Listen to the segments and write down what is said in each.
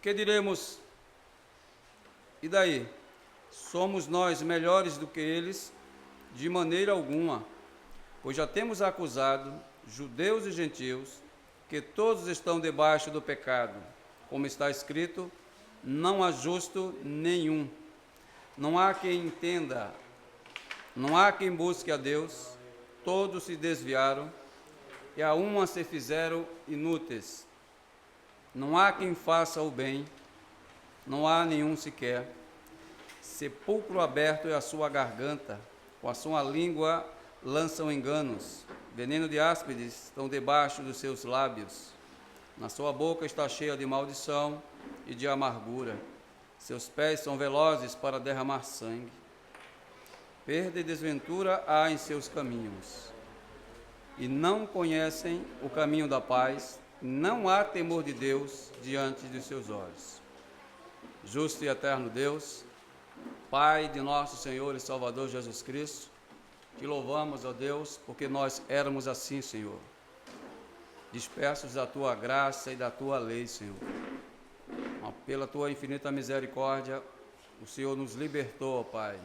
Que diremos? E daí? Somos nós melhores do que eles? De maneira alguma, pois já temos acusado, judeus e gentios, que todos estão debaixo do pecado. Como está escrito, não há justo nenhum. Não há quem entenda, não há quem busque a Deus, todos se desviaram e a uma se fizeram inúteis. Não há quem faça o bem, não há nenhum sequer. Sepulcro aberto é a sua garganta, com a sua língua lançam enganos. Veneno de áspides estão debaixo dos seus lábios. Na sua boca está cheia de maldição e de amargura. Seus pés são velozes para derramar sangue. Perda e desventura há em seus caminhos. E não conhecem o caminho da paz. Não há temor de Deus diante de seus olhos. Justo e eterno Deus, Pai de nosso Senhor e Salvador Jesus Cristo, te louvamos, ó Deus, porque nós éramos assim, Senhor, dispersos da tua graça e da tua lei, Senhor. Pela tua infinita misericórdia, o Senhor nos libertou, ó Pai,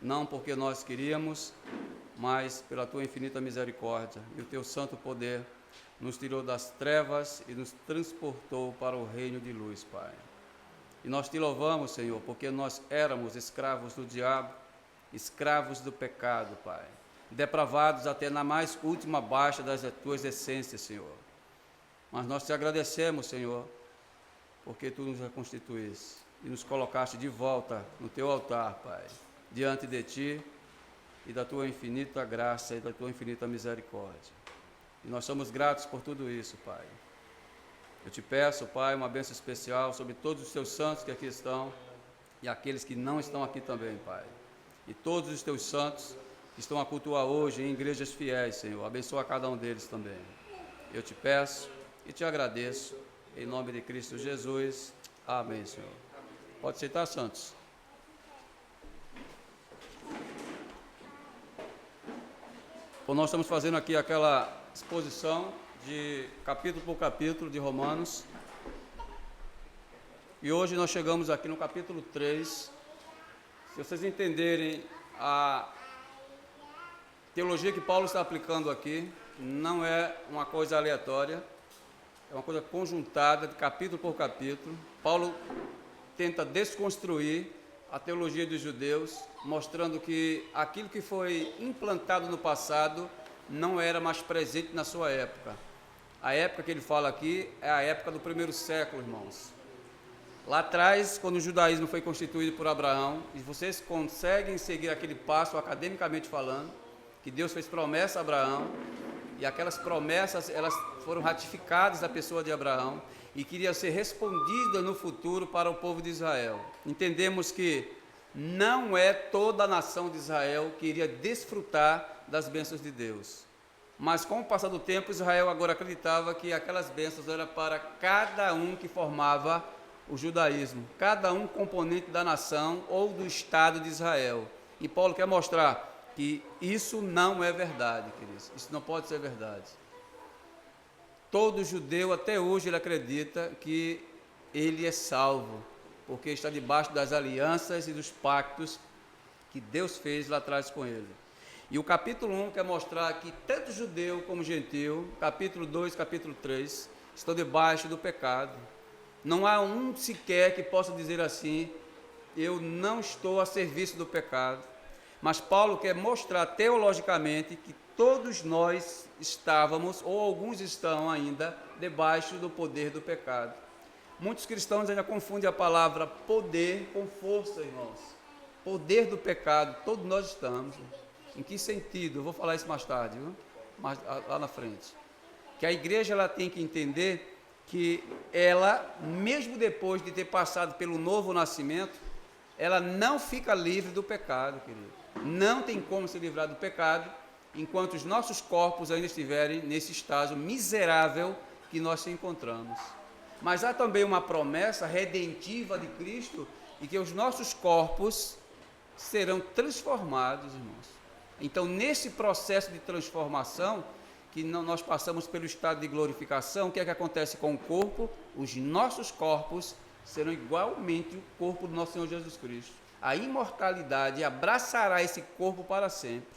não porque nós queríamos, mas pela tua infinita misericórdia e o teu santo poder nos tirou das trevas e nos transportou para o reino de luz, Pai. E nós te louvamos, Senhor, porque nós éramos escravos do diabo, escravos do pecado, Pai, depravados até na mais última baixa das tuas essências, Senhor. Mas nós te agradecemos, Senhor, porque tu nos reconstituíste e nos colocaste de volta no teu altar, Pai, diante de ti e da tua infinita graça e da tua infinita misericórdia. E nós somos gratos por tudo isso, Pai. Eu te peço, Pai, uma bênção especial sobre todos os teus santos que aqui estão e aqueles que não estão aqui também, Pai. E todos os teus santos que estão a cultuar hoje em igrejas fiéis, Senhor. Abençoa cada um deles também. Eu te peço e te agradeço, em nome de Cristo Jesus. Amém, Senhor. Pode sentar, santos. Bom, nós estamos fazendo aqui aquela exposição de capítulo por capítulo de Romanos. E hoje nós chegamos aqui no capítulo 3. Se vocês entenderem a teologia que Paulo está aplicando aqui, não é uma coisa aleatória, é uma coisa conjuntada de capítulo por capítulo. Paulo tenta desconstruir a teologia dos judeus, mostrando que aquilo que foi implantado no passado não era mais presente na sua época. A época que ele fala aqui é a época do primeiro século, irmãos. Lá atrás, quando o judaísmo foi constituído por Abraão, e vocês conseguem seguir aquele passo academicamente falando, que Deus fez promessa a Abraão, e aquelas promessas elas foram ratificadas na pessoa de Abraão, e queria ser respondida no futuro para o povo de Israel. Entendemos que não é toda a nação de Israel que iria desfrutar das bênçãos de Deus. Mas com o passar do tempo, Israel agora acreditava que aquelas bênçãos eram para cada um que formava o judaísmo, cada um componente da nação ou do Estado de Israel. E Paulo quer mostrar que isso não é verdade, queridos. Isso não pode ser verdade. Todo judeu, até hoje, ele acredita que ele é salvo, porque está debaixo das alianças e dos pactos que Deus fez lá atrás com ele. E o capítulo 1 quer mostrar que tanto judeu como gentil, capítulo 2, capítulo 3, estão debaixo do pecado. Não há um sequer que possa dizer assim, eu não estou a serviço do pecado. Mas Paulo quer mostrar teologicamente que todos nós estávamos, ou alguns estão ainda, debaixo do poder do pecado. Muitos cristãos ainda confundem a palavra poder com força, irmãos. Poder do pecado, todos nós estamos. Em que sentido? Eu vou falar isso mais tarde, viu? Lá na frente. Que a igreja ela tem que entender que ela, mesmo depois de ter passado pelo novo nascimento, ela não fica livre do pecado, querido. Não tem como se livrar do pecado enquanto os nossos corpos ainda estiverem nesse estágio miserável que nós se encontramos. Mas há também uma promessa redentiva de Cristo e que os nossos corpos serão transformados, irmãos. Então, nesse processo de transformação, que nós passamos pelo estado de glorificação, o que é que acontece com o corpo? Os nossos corpos serão igualmente o corpo do nosso Senhor Jesus Cristo. A imortalidade abraçará esse corpo para sempre.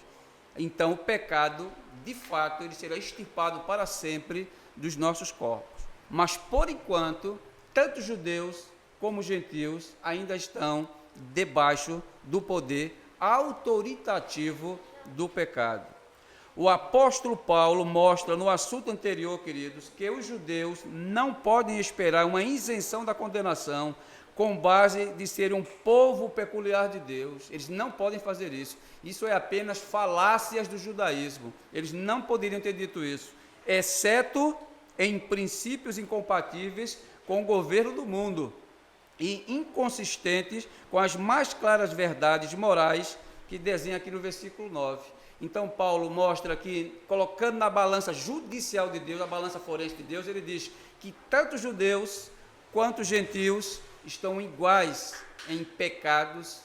Então, o pecado, de fato, ele será extirpado para sempre dos nossos corpos. Mas, por enquanto, tanto judeus como gentios ainda estão debaixo do poder autoritativo do pecado. O apóstolo Paulo mostra no assunto anterior, queridos, que os judeus não podem esperar uma isenção da condenação com base de ser um povo peculiar de Deus. Eles não podem fazer isso. Isso é apenas falácias do judaísmo. Eles não poderiam ter dito isso, exceto em princípios incompatíveis com o governo do mundo e inconsistentes com as mais claras verdades morais que desenha aqui no versículo 9. Então, Paulo mostra que, colocando na balança judicial de Deus, a balança forense de Deus, ele diz que tanto judeus quanto gentios estão iguais em pecados.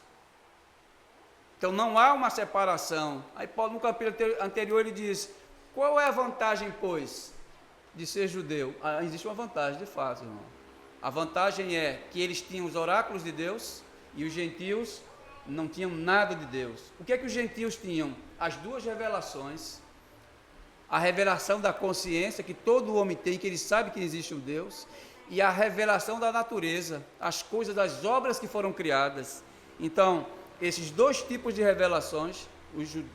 Então, não há uma separação. Aí, Paulo, no capítulo anterior, ele diz: qual é a vantagem, pois, de ser judeu? Existe uma vantagem, de fato, irmão. A vantagem é que eles tinham os oráculos de Deus e os gentios não tinham nada de Deus. O que é que os gentios tinham? As duas revelações, a revelação da consciência que todo homem tem, que ele sabe que existe um Deus, e a revelação da natureza, as coisas, das obras que foram criadas. Então, esses dois tipos de revelações,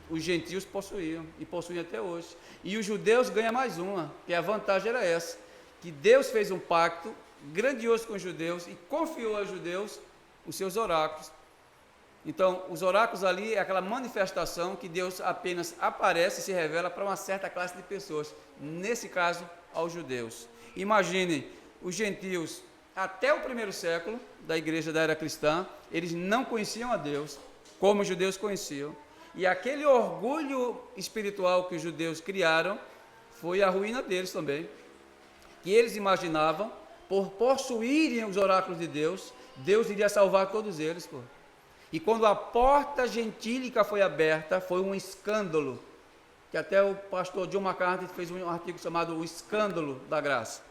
os gentios possuíam, e possuem até hoje. E os judeus ganham mais uma, que a vantagem era essa, que Deus fez um pacto grandioso com os judeus e confiou aos judeus os seus oráculos. Então, os oráculos ali é aquela manifestação que Deus apenas aparece e se revela para uma certa classe de pessoas, nesse caso, aos judeus. Imaginem, os gentios, até o primeiro século da igreja da era cristã, eles não conheciam a Deus, como os judeus conheciam, e aquele orgulho espiritual que os judeus criaram, foi a ruína deles também, que eles imaginavam, por possuírem os oráculos de Deus, Deus iria salvar todos eles, pô. E quando a porta gentílica foi aberta, foi um escândalo, que até o pastor John MacArthur fez um artigo chamado O Escândalo da Graça.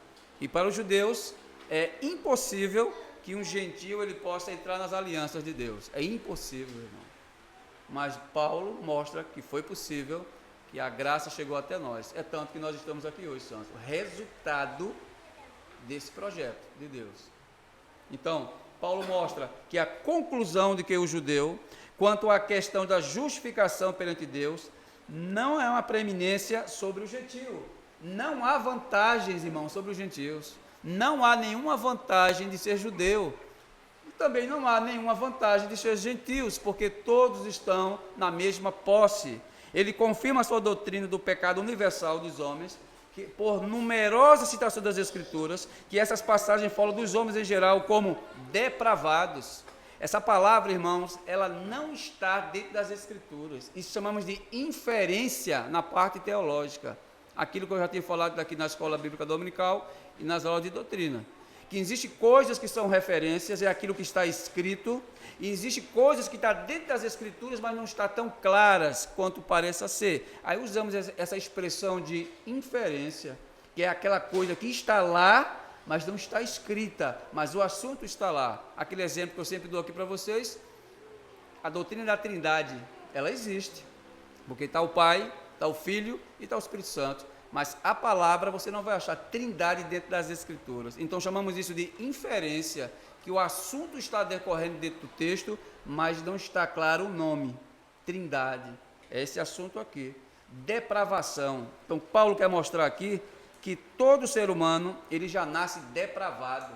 E para os judeus, é impossível que um gentio ele possa entrar nas alianças de Deus. É impossível, irmão. Mas Paulo mostra que foi possível, que a graça chegou até nós. É tanto que nós estamos aqui hoje, santos. O resultado desse projeto de Deus. Então, Paulo mostra que a conclusão de que o judeu, quanto à questão da justificação perante Deus, não é uma preeminência sobre o gentio. Não há vantagens, irmãos, sobre os gentios. Não há nenhuma vantagem de ser judeu. E também não há nenhuma vantagem de ser gentios, porque todos estão na mesma posse. Ele confirma a sua doutrina do pecado universal dos homens, que, por numerosas citações das Escrituras, que essas passagens falam dos homens em geral como depravados. Essa palavra, irmãos, ela não está dentro das Escrituras. Isso chamamos de inferência na parte teológica. Aquilo que eu já tinha falado aqui na Escola Bíblica Dominical e nas aulas de doutrina. Que existem coisas que são referências, é aquilo que está escrito, e existem coisas que estão dentro das Escrituras, mas não estão tão claras quanto pareça ser. Aí usamos essa expressão de inferência, que é aquela coisa que está lá, mas não está escrita, mas o assunto está lá. Aquele exemplo que eu sempre dou aqui para vocês, a doutrina da Trindade, ela existe, porque está o Pai, está o Filho e está o Espírito Santo. Mas a palavra você não vai achar trindade dentro das Escrituras. Então chamamos isso de inferência, que o assunto está decorrendo dentro do texto, mas não está claro o nome, trindade. É esse assunto aqui, depravação. Então Paulo quer mostrar aqui que todo ser humano, ele já nasce depravado,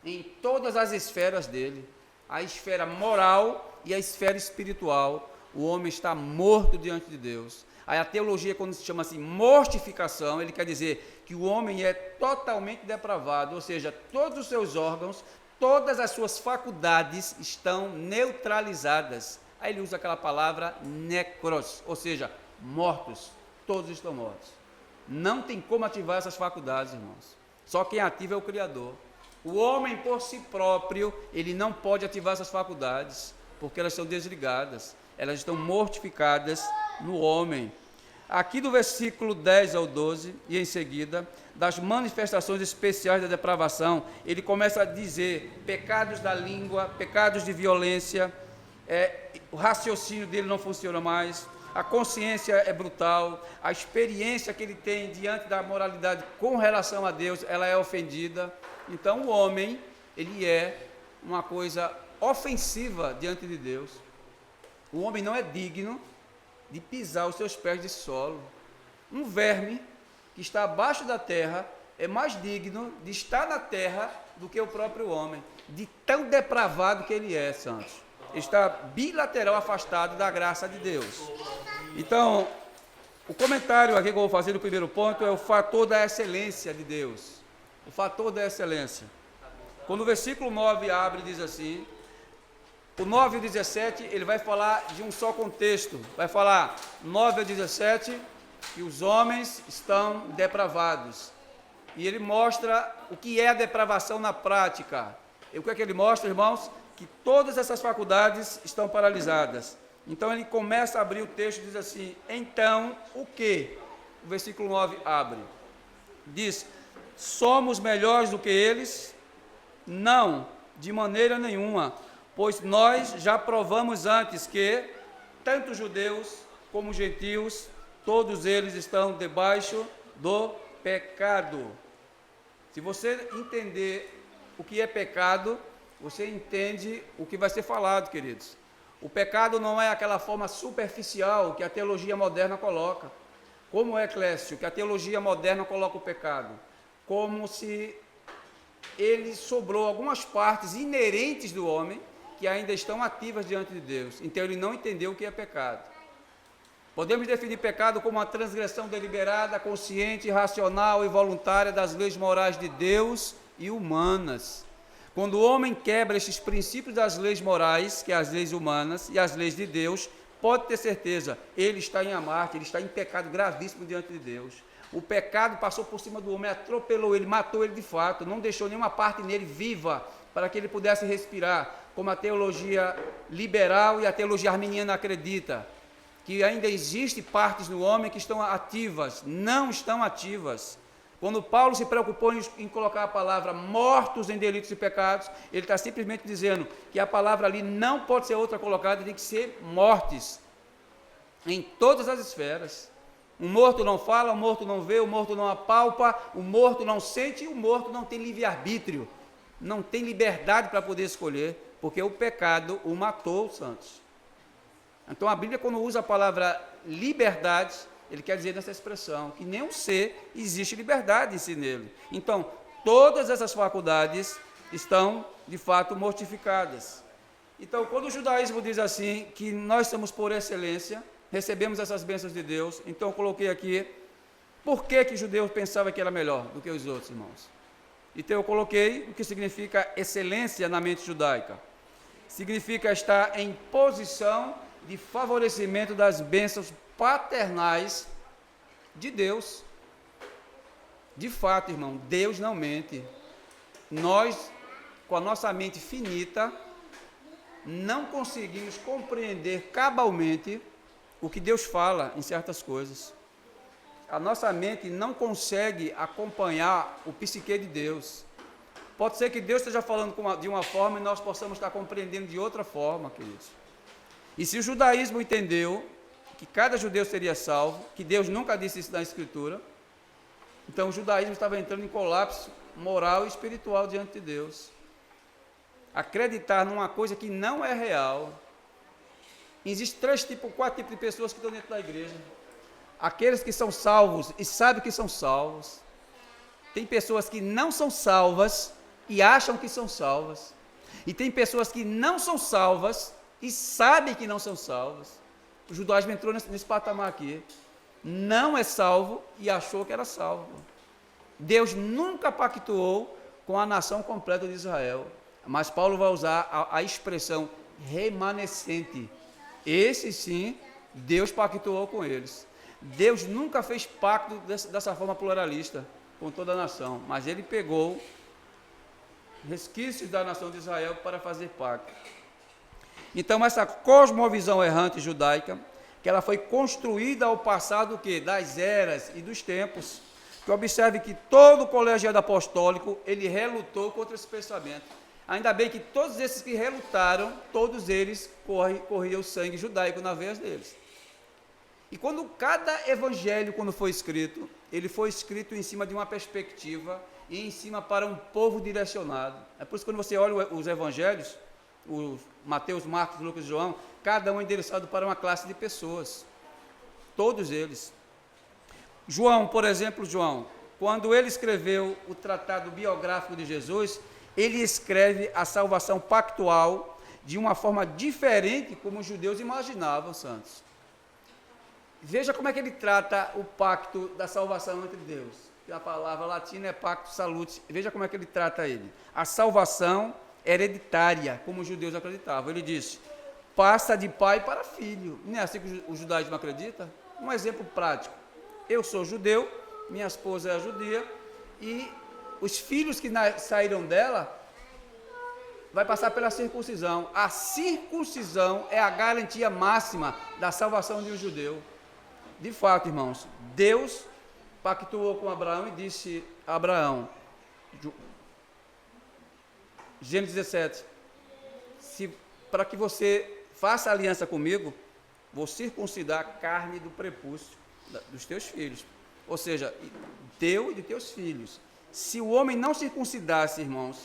em todas as esferas dele, a esfera moral e a esfera espiritual. O homem está morto diante de Deus. Aí a teologia, quando se chama assim mortificação, ele quer dizer que o homem é totalmente depravado, ou seja, todos os seus órgãos, todas as suas faculdades estão neutralizadas. Aí ele usa aquela palavra necros, ou seja, mortos, todos estão mortos. Não tem como ativar essas faculdades, irmãos. Só quem ativa é o Criador. O homem por si próprio, ele não pode ativar essas faculdades, porque elas são desligadas, elas estão mortificadas no homem. Aqui do versículo 10 ao 12, e em seguida, das manifestações especiais da depravação, ele começa a dizer pecados da língua, pecados de violência, o raciocínio dele não funciona mais, a consciência é brutal, a experiência que ele tem diante da moralidade com relação a Deus, ela é ofendida. Então o homem, ele é uma coisa ofensiva diante de Deus. O homem não é digno de pisar os seus pés de solo. Um verme que está abaixo da terra é mais digno de estar na terra do que o próprio homem, de tão depravado que ele é, santos. Ele está bilateral afastado da graça de Deus. Então, o comentário aqui que eu vou fazer no primeiro ponto é o fator da excelência de Deus. O fator da excelência. Quando o versículo 9 abre, diz assim, o 9 e o 17, ele vai falar de um só contexto. Vai falar 9 a 17, que os homens estão depravados. E ele mostra o que é a depravação na prática. E o que é que ele mostra, irmãos? Que todas essas faculdades estão paralisadas. Então ele começa a abrir o texto e diz assim, então o que? O versículo 9 abre. Diz, somos melhores do que eles? Não, de maneira nenhuma, pois nós já provamos antes que tanto judeus como gentios, todos eles estão debaixo do pecado. Se você entender o que é pecado, você entende o que vai ser falado, queridos. O pecado não é aquela forma superficial que a teologia moderna coloca. Como é, Clécio, que a teologia moderna coloca o pecado? Como se ele sobrou algumas partes inerentes do homem que ainda estão ativas diante de Deus. Então ele não entendeu o que é pecado. Podemos definir pecado como uma transgressão deliberada, consciente, racional e voluntária das leis morais de Deus e humanas. Quando o homem quebra estes princípios das leis morais, que é as leis humanas e as leis de Deus, pode ter certeza, ele está em amarte, ele está em pecado gravíssimo diante de Deus. O pecado passou por cima do homem, atropelou ele, matou ele de fato, não deixou nenhuma parte nele viva para que ele pudesse respirar, como a teologia liberal e a teologia arminiana acredita, que ainda existe partes no homem que estão ativas, não estão ativas. Quando Paulo se preocupou em colocar a palavra mortos em delitos e pecados, ele está simplesmente dizendo que a palavra ali não pode ser outra colocada, tem que ser mortes, em todas as esferas. O morto não fala, o morto não vê, o morto não apalpa, o morto não sente e o morto não tem livre-arbítrio, não tem liberdade para poder escolher, porque o pecado o matou, santos. Então a Bíblia, quando usa a palavra liberdade, ele quer dizer nessa expressão, que nenhum ser existe liberdade em si nele. Então, todas essas faculdades estão, de fato, mortificadas. Então, quando o judaísmo diz assim, que nós somos por excelência, recebemos essas bênçãos de Deus, então eu coloquei aqui, por que que o judeu pensava que era melhor do que os outros, irmãos? Então eu coloquei o que significa excelência na mente judaica. Significa estar em posição de favorecimento das bênçãos paternais de Deus. De fato, irmão, Deus não mente. Nós, com a nossa mente finita, não conseguimos compreender cabalmente o que Deus fala em certas coisas. A nossa mente não consegue acompanhar o psique de Deus. Pode ser que Deus esteja falando de uma forma e nós possamos estar compreendendo de outra forma, queridos. E se o judaísmo entendeu que cada judeu seria salvo, que Deus nunca disse isso na Escritura, então o judaísmo estava entrando em colapso moral e espiritual diante de Deus. Acreditar numa coisa que não é real. Existem 4 tipos de pessoas que estão dentro da igreja. Aqueles que são salvos e sabem que são salvos. Tem pessoas que não são salvas e acham que são salvas. E tem pessoas que não são salvas e sabem que não são salvas. O judaísmo entrou nesse patamar aqui. Não é salvo e achou que era salvo. Deus nunca pactuou com a nação completa de Israel. Mas Paulo vai usar a expressão remanescente. Esse sim, Deus pactuou com eles. Deus nunca fez pacto dessa forma pluralista com toda a nação. Mas ele pegou resquícios da nação de Israel para fazer pacto. Então, essa cosmovisão errante judaica que ela foi construída ao passar do quê? Das eras e dos tempos. Que observe que todo o colegiado apostólico, ele relutou contra esse pensamento. Ainda bem que todos esses que relutaram, todos eles corriam o sangue judaico nas veias deles. E quando cada evangelho, quando foi escrito, ele foi escrito em cima de uma perspectiva e em cima para um povo direcionado. É por isso que quando você olha os evangelhos, os Mateus, Marcos, Lucas e João, cada um é endereçado para uma classe de pessoas. Todos eles. João, por exemplo, quando ele escreveu o tratado biográfico de Jesus, ele escreve a salvação pactual de uma forma diferente como os judeus imaginavam, santos. Veja como é que ele trata o pacto da salvação entre Deus. A palavra latina é pacto salute. Veja como é que ele trata ele. A salvação hereditária, como os judeus acreditavam. Ele diz, passa de pai para filho. Não é assim que o judaísmo acredita? Um exemplo prático. Eu sou judeu, minha esposa é judia, e os filhos que saíram dela vai passar pela circuncisão. A circuncisão é a garantia máxima da salvação de um judeu. De fato, irmãos, Deus pactuou com Abraão e disse a Abraão, Gênesis 17, para que você faça aliança comigo, vou circuncidar a carne do prepúcio dos teus filhos, ou seja, teu e de teus filhos. Se o homem não circuncidasse, irmãos,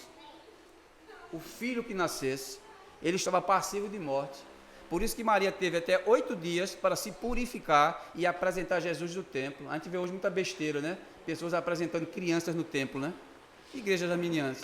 o filho que nascesse, ele estava passivo de morte. Por isso que Maria teve até 8 dias para se purificar e apresentar Jesus no templo. A gente vê hoje muita besteira, né? Pessoas apresentando crianças no templo, né? Igrejas arminianas.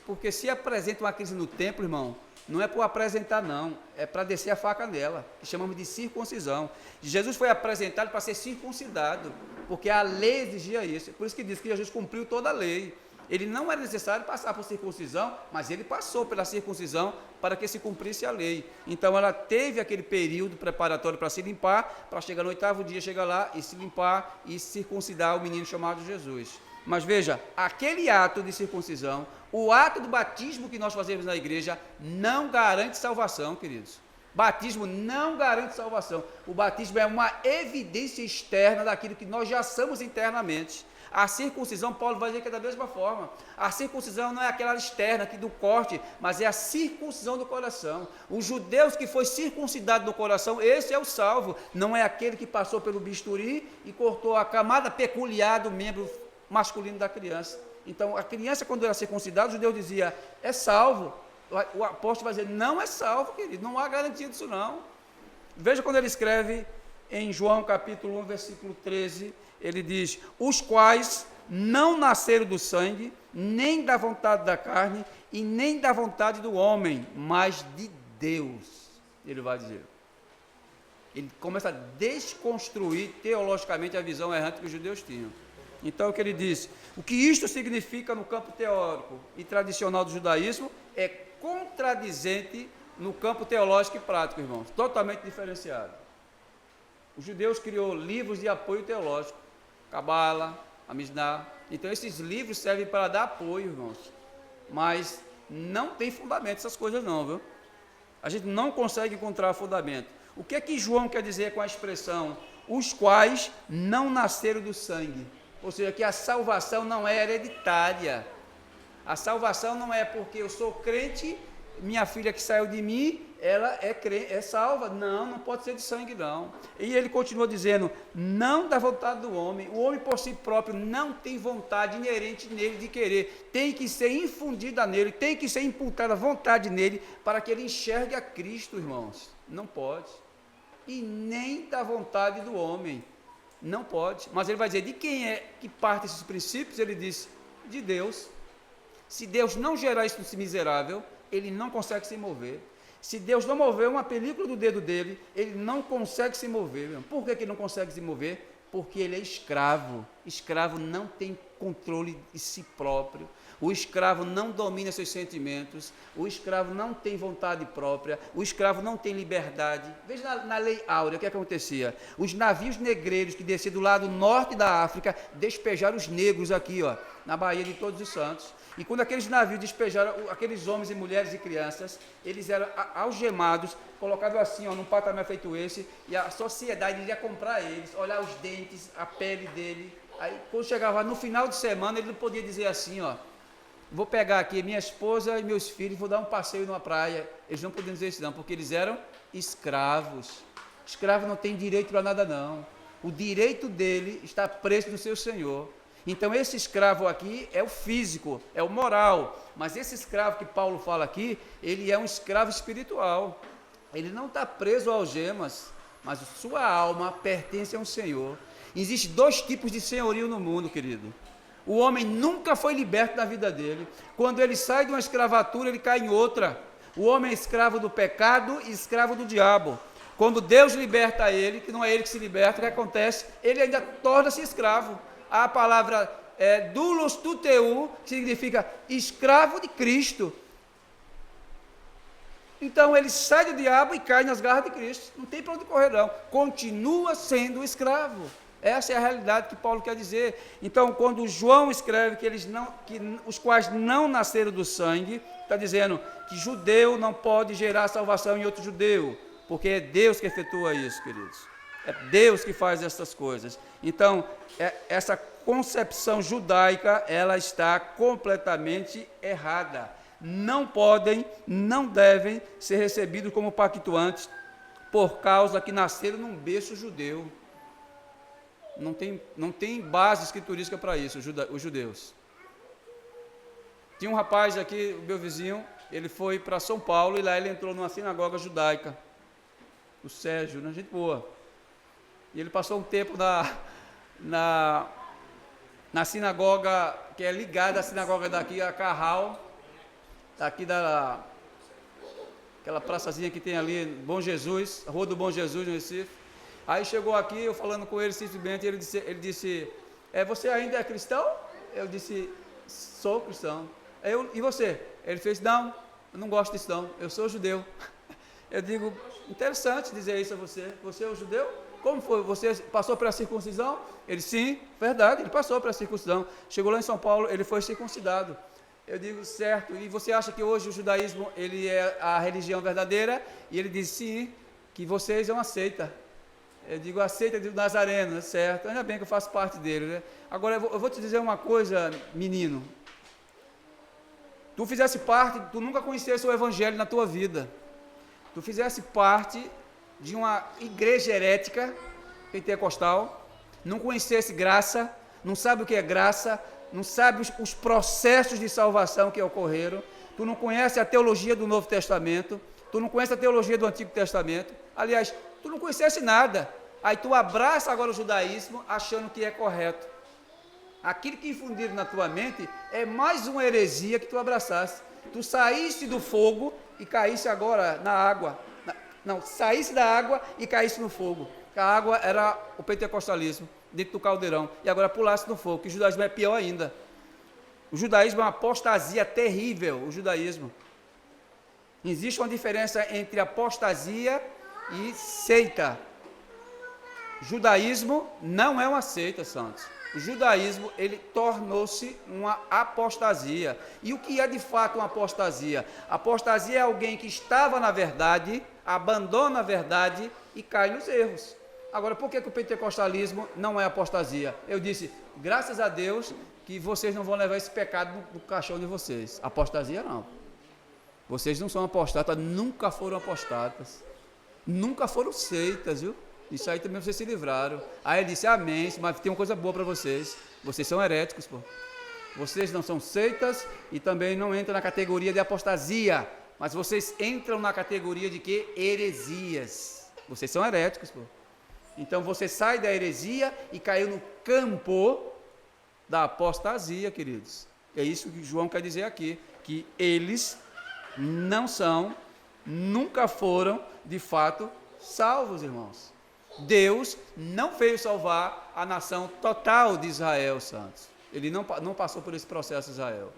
Porque se apresenta uma criança no templo, irmão, não é por apresentar, não. É para descer a faca nela, que chamamos de circuncisão. Jesus foi apresentado para ser circuncidado, porque a lei exigia isso. Por isso que diz que Jesus cumpriu toda a lei. Ele não era necessário passar por circuncisão, mas ele passou pela circuncisão para que se cumprisse a lei. Então ela teve aquele período preparatório para se limpar, para chegar no 8º dia, chegar lá e se limpar e circuncidar o menino chamado Jesus. Mas veja, aquele ato de circuncisão, o ato do batismo que nós fazemos na igreja, não garante salvação, queridos. Batismo não garante salvação. O batismo é uma evidência externa daquilo que nós já somos internamente. A circuncisão, Paulo vai dizer que é da mesma forma. A circuncisão não é aquela externa aqui do corte, mas é a circuncisão do coração. Os judeus que foi circuncidado no coração, esse é o salvo. Não é aquele que passou pelo bisturi e cortou a camada peculiar do membro masculino da criança. Então, a criança, quando era circuncidada, o judeu dizia, é salvo. O apóstolo vai dizer, não é salvo, querido, não há garantia disso não. Veja quando ele escreve em João capítulo 1, versículo 13, ele diz, os quais não nasceram do sangue, nem da vontade da carne, e nem da vontade do homem, mas de Deus, ele vai dizer. Ele começa a desconstruir teologicamente a visão errante que os judeus tinham. Então, o que ele diz, o que isto significa no campo teórico e tradicional do judaísmo é contradizente no campo teológico e prático, irmãos, totalmente diferenciado. Os judeus criou livros de apoio teológico, Cabala, a Mishnah. Então, esses livros servem para dar apoio, irmãos. Mas não tem fundamento essas coisas não, viu? A gente não consegue encontrar fundamento. O que é que João quer dizer com a expressão os quais não nasceram do sangue? Ou seja, que a salvação não é hereditária. A salvação não é porque eu sou crente, minha filha que saiu de mim, ela é salva. Não, não pode ser de sangue, não. E ele continua dizendo, não da vontade do homem. O homem por si próprio não tem vontade inerente nele de querer. Tem que ser infundida nele, tem que ser imputada a vontade nele para que ele enxergue a Cristo, irmãos. Não pode. E nem da vontade do homem. Não pode. Mas ele vai dizer, de quem é que parte esses princípios? Ele diz, de Deus. Se Deus não gerar isso nesse miserável, ele não consegue se mover. Se Deus não mover uma película do dedo dele, ele não consegue se mover. Por que ele não consegue se mover? Porque ele é escravo. Escravo não tem controle de si próprio. O escravo não domina seus sentimentos, o escravo não tem vontade própria, o escravo não tem liberdade. Veja na lei áurea o que acontecia. Os navios negreiros que desciam do lado norte da África despejaram os negros aqui, ó, na Baía de Todos os Santos. E quando aqueles navios despejaram aqueles homens e mulheres e crianças, eles eram algemados, colocados assim, ó, num patamar feito esse, e a sociedade iria comprar eles, olhar os dentes, a pele dele. Aí, quando chegava no final de semana, ele não podia dizer assim, ó, vou pegar aqui minha esposa e meus filhos, vou dar um passeio numa praia. Eles não podiam dizer isso não, porque eles eram escravos. Escravo não tem direito para nada não. O direito dele está preso no seu senhor. Então esse escravo aqui é o físico, é o moral, mas esse escravo que Paulo fala aqui, ele é um escravo espiritual. Ele não está preso a algemas, mas sua alma pertence a um senhor. Existem dois tipos de senhorio no mundo, querido. O homem nunca foi liberto na vida dele. Quando ele sai de uma escravatura, ele cai em outra. O homem é escravo do pecado e escravo do diabo. Quando Deus liberta ele, que não é ele que se liberta, o que acontece? Ele ainda torna-se escravo. A palavra doulos tuteu significa escravo de Cristo. Então ele sai do diabo e cai nas garras de Cristo. Não tem para onde correr não. Continua sendo escravo. Essa é a realidade que Paulo quer dizer. Então, quando João escreve que os quais não nasceram do sangue, está dizendo que judeu não pode gerar salvação em outro judeu, porque é Deus que efetua isso, queridos. É Deus que faz essas coisas. Então, essa concepção judaica, ela está completamente errada. Não podem, não devem ser recebidos como pactuantes por causa que nasceram num berço judeu. Não tem base escriturística para isso, os judeus. Tinha um rapaz aqui, o meu vizinho, ele foi para São Paulo e lá ele entrou numa sinagoga judaica. O Sérgio, né? Gente boa. E ele passou um tempo na sinagoga, que é ligada à sinagoga daqui, a Carral, daqui aquela praçazinha que tem ali, Bom Jesus, Rua do Bom Jesus, no Recife. Aí chegou aqui, eu falando com ele simplesmente, ele disse, você ainda é cristão? Eu disse, sou cristão. E você? Ele fez, não, eu não gosto disso não, eu sou judeu. Eu digo, interessante dizer isso a você, você é um judeu? Como foi? Você passou pela circuncisão? Ele, sim, verdade, ele passou pela circuncisão. Chegou lá em São Paulo, ele foi circuncidado. Eu digo, certo, e você acha que hoje o judaísmo, ele é a religião verdadeira? E ele disse, sim, que vocês é uma seita. Eu digo, a seita do Nazareno, certo? Ainda bem que eu faço parte dele, né? Agora, eu vou te dizer uma coisa, menino. Tu fizesse parte, tu nunca conhecesse o evangelho na tua vida. Tu fizesse parte de uma igreja herética, pentecostal, não conhecesse graça, não sabe o que é graça, não sabe os processos de salvação que ocorreram, tu não conhece a teologia do Novo Testamento, tu não conhece a teologia do Antigo Testamento, aliás, tu não conhecesse nada, aí tu abraça agora o judaísmo achando que é correto. Aquilo que infundiram na tua mente é mais uma heresia que tu abraçaste. Tu saíste do fogo e caíste agora na água. Não, saísse da água e caísse no fogo. A água era o pentecostalismo, dentro do caldeirão. E agora pulasse no fogo, que o judaísmo é pior ainda. O judaísmo é uma apostasia terrível, o judaísmo. Existe uma diferença entre apostasia e seita. Judaísmo não é uma seita, santos. O judaísmo, ele tornou-se uma apostasia. E o que é de fato uma apostasia? Apostasia é alguém que estava na verdade, abandona a verdade e cai nos erros. Agora, por que o pentecostalismo não é apostasia? Eu disse, graças a Deus que vocês não vão levar esse pecado no caixão de vocês. Apostasia não. Vocês não são apostatas, nunca foram apostatas. Nunca foram seitas, viu? Isso aí também vocês se livraram. Aí ele disse, amém, mas tem uma coisa boa para vocês. Vocês são heréticos, pô. Vocês não são seitas e também não entram na categoria de apostasia. Mas vocês entram na categoria de quê? Heresias. Vocês são heréticos, pô. Então você sai da heresia e caiu no campo da apostasia, queridos. É isso que João quer dizer aqui. Que eles não são, nunca foram, de fato, salvos, irmãos. Deus não veio salvar a nação total de Israel, santos. Ele não passou por esse processo, Israel.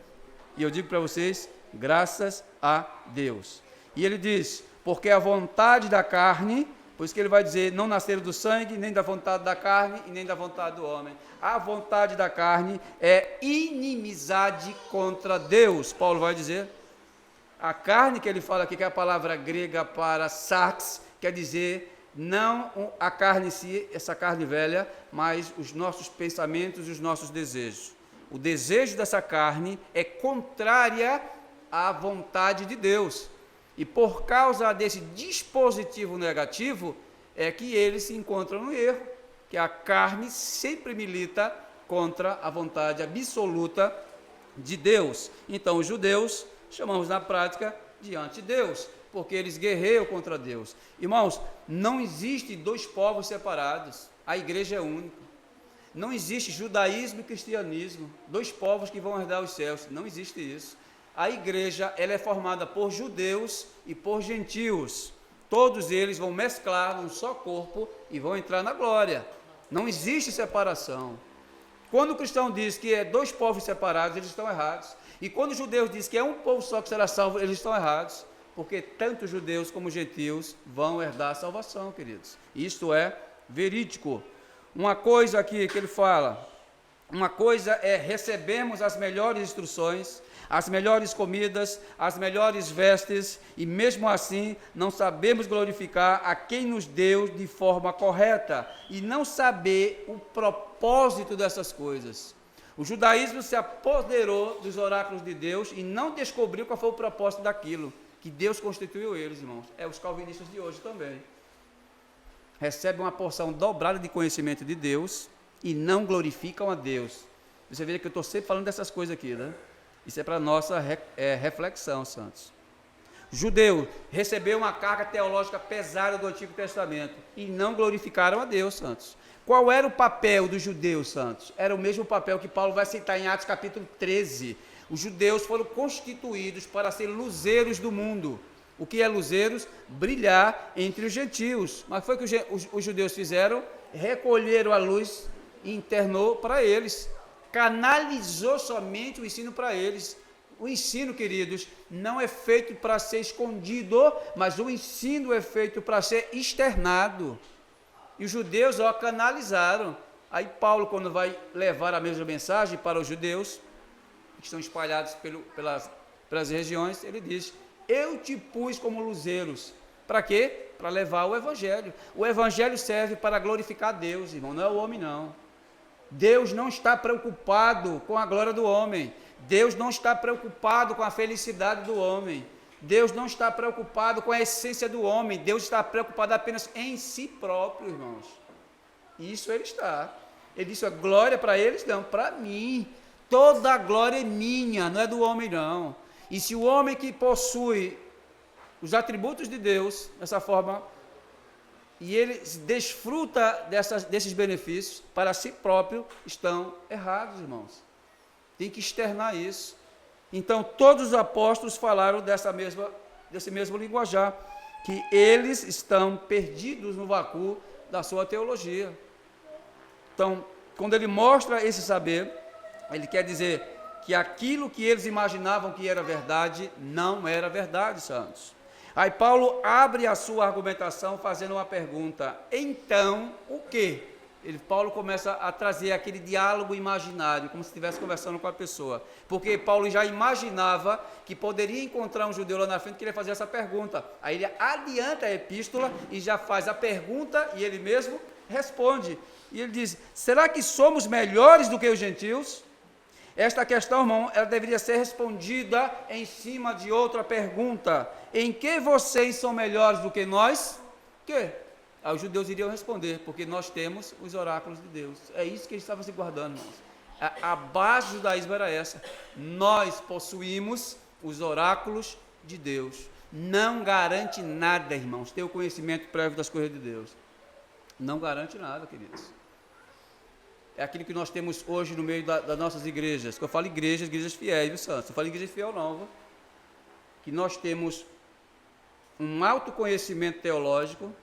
E eu digo para vocês, graças a Deus. E ele diz, porque a vontade da carne, por isso que ele vai dizer, não nasceram do sangue, nem da vontade da carne e nem da vontade do homem. A vontade da carne é inimizade contra Deus, Paulo vai dizer. A carne que ele fala aqui, que é a palavra grega para sarx, quer dizer não a carne em si, essa carne velha, mas os nossos pensamentos e os nossos desejos. O desejo dessa carne é contrária à vontade de Deus. E por causa desse dispositivo negativo, é que eles se encontram no erro, que a carne sempre milita contra a vontade absoluta de Deus. Então, os judeus chamamos na prática de antideus, porque eles guerreiam contra Deus. Irmãos, não existe dois povos separados, a igreja é única. Não existe judaísmo e cristianismo, dois povos que vão herdar os céus, não existe isso. A igreja, ela é formada por judeus e por gentios. Todos eles vão mesclar num só corpo e vão entrar na glória. Não existe separação. Quando o cristão diz que é dois povos separados, eles estão errados. E quando os judeus dizem que é um povo só que será salvo, eles estão errados. Porque tanto judeus como gentios vão herdar a salvação, queridos. Isto é verídico. Uma coisa aqui que ele fala, uma coisa é recebemos as melhores instruções, as melhores comidas, as melhores vestes, e mesmo assim não sabemos glorificar a quem nos deu de forma correta, e não saber o propósito dessas coisas. O judaísmo se apoderou dos oráculos de Deus e não descobriu qual foi o propósito daquilo, que Deus constituiu eles, irmãos. É os calvinistas de hoje também. Recebem uma porção dobrada de conhecimento de Deus e não glorificam a Deus. Você vê que eu estou sempre falando dessas coisas aqui, né? Isso é para nossa reflexão, santos. Judeu recebeu uma carga teológica pesada do Antigo Testamento e não glorificaram a Deus, santos. Qual era o papel dos judeus, santos? Era o mesmo papel que Paulo vai citar em Atos capítulo 13. Os judeus foram constituídos para ser luzeiros do mundo. O que é luzeiros? Brilhar entre os gentios. Mas foi o que os judeus fizeram? Recolheram a luz e internou para eles. Canalizou somente o ensino para eles. O ensino, queridos, não é feito para ser escondido, mas o ensino é feito para ser externado. E os judeus canalizaram. Aí Paulo, quando vai levar a mesma mensagem para os judeus, que estão espalhados pelas regiões, ele diz, eu te pus como luzeiros. Para quê? Para levar o evangelho. O evangelho serve para glorificar Deus, irmão, não é o homem, não. Deus não está preocupado com a glória do homem. Deus não está preocupado com a felicidade do homem. Deus não está preocupado com a essência do homem. Deus está preocupado apenas em si próprio, irmãos. Isso ele está. Ele disse, a glória para eles, não, para mim. Toda a glória é minha, não é do homem, não. E se o homem que possui os atributos de Deus, dessa forma, e ele desfruta desses benefícios para si próprio, estão errados, irmãos. Tem que externar isso. Então, todos os apóstolos falaram desse mesmo linguajar, que eles estão perdidos no vácuo da sua teologia. Então, quando ele mostra esse saber, ele quer dizer que aquilo que eles imaginavam que era verdade, não era verdade, santos. Aí Paulo abre a sua argumentação fazendo uma pergunta, então o quê? Paulo começa a trazer aquele diálogo imaginário, como se estivesse conversando com a pessoa, porque Paulo já imaginava que poderia encontrar um judeu lá na frente que queria fazer essa pergunta. Aí ele adianta a epístola e já faz a pergunta e ele mesmo responde. E ele diz, será que somos melhores do que os gentios? Esta questão, irmão, ela deveria ser respondida em cima de outra pergunta. Em que vocês são melhores do que nós? Que? Aí os judeus iriam responder, porque nós temos os oráculos de Deus. É isso que eles estavam se guardando, irmãos. A base do judaísmo era essa. Nós possuímos os oráculos de Deus. Não garante nada, irmãos, ter o conhecimento prévio das coisas de Deus. Não garante nada, queridos. É aquilo que nós temos hoje no meio das nossas igrejas. Que eu falo igrejas fiéis, viu, santos? Eu falo igreja fiel não, viu? Que nós temos um alto conhecimento teológico,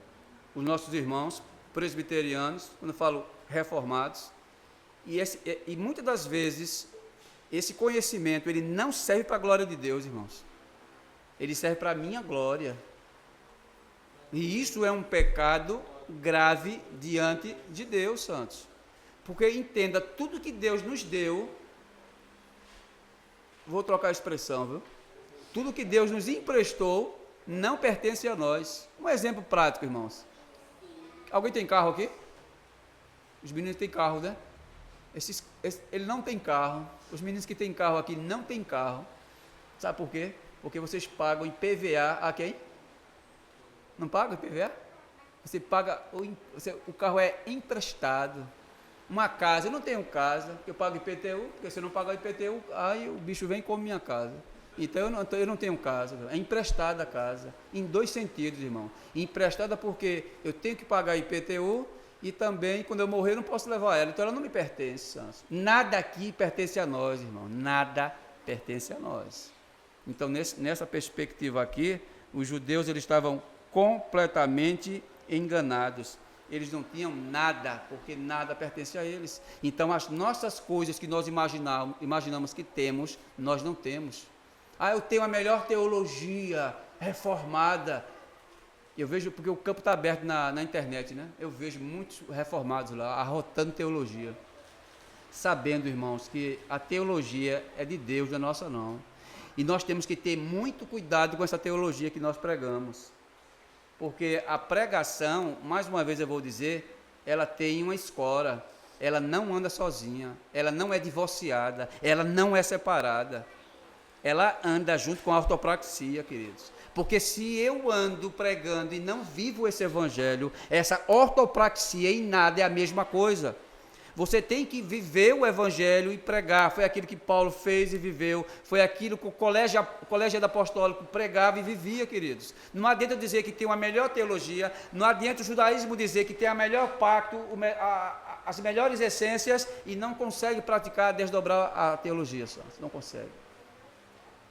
os nossos irmãos presbiterianos, quando eu falo reformados, e muitas das vezes esse conhecimento, ele não serve para a glória de Deus, irmãos. Ele serve para a minha glória. E isso é um pecado grave diante de Deus, santos. Porque entenda, tudo que Deus nos deu, vou trocar a expressão, viu? Tudo que Deus nos emprestou não pertence a nós. Um exemplo prático, irmãos. Alguém tem carro aqui? Os meninos têm carro, né? Ele não tem carro. Os meninos que têm carro aqui não têm carro. Sabe por quê? Porque vocês pagam IPVA a quem? Não paga IPVA? Você paga, o carro é emprestado. Uma casa, eu não tenho casa, eu pago IPTU, porque se eu não pagar IPTU, aí o bicho vem e come minha casa. Então eu não tenho casa, é emprestada a casa, em dois sentidos, irmão. Emprestada porque eu tenho que pagar IPTU e também, quando eu morrer, eu não posso levar ela, então ela não me pertence, Santos. Nada aqui pertence a nós, irmão, nada pertence a nós. Então, nessa perspectiva aqui, os judeus eles estavam completamente enganados. Eles não tinham nada, porque nada pertence a eles. Então, as nossas coisas que nós imaginamos que temos, nós não temos. Ah, eu tenho a melhor teologia reformada. Eu vejo, porque o campo está aberto na internet, né? Eu vejo muitos reformados lá, arrotando teologia. Sabendo, irmãos, que a teologia é de Deus, não é nossa não. E nós temos que ter muito cuidado com essa teologia que nós pregamos. Porque a pregação, mais uma vez eu vou dizer, ela tem uma escola, ela não anda sozinha, ela não é divorciada, ela não é separada. Ela anda junto com a ortopraxia, queridos. Porque se eu ando pregando e não vivo esse evangelho, essa ortopraxia em nada é a mesma coisa. Você tem que viver o evangelho e pregar. Foi aquilo que Paulo fez e viveu. Foi aquilo que o colégio apostólico pregava e vivia, queridos. Não adianta dizer que tem uma melhor teologia, não adianta o judaísmo dizer que tem a melhor pacto, as melhores essências e não consegue praticar, desdobrar a teologia, santos. Não consegue.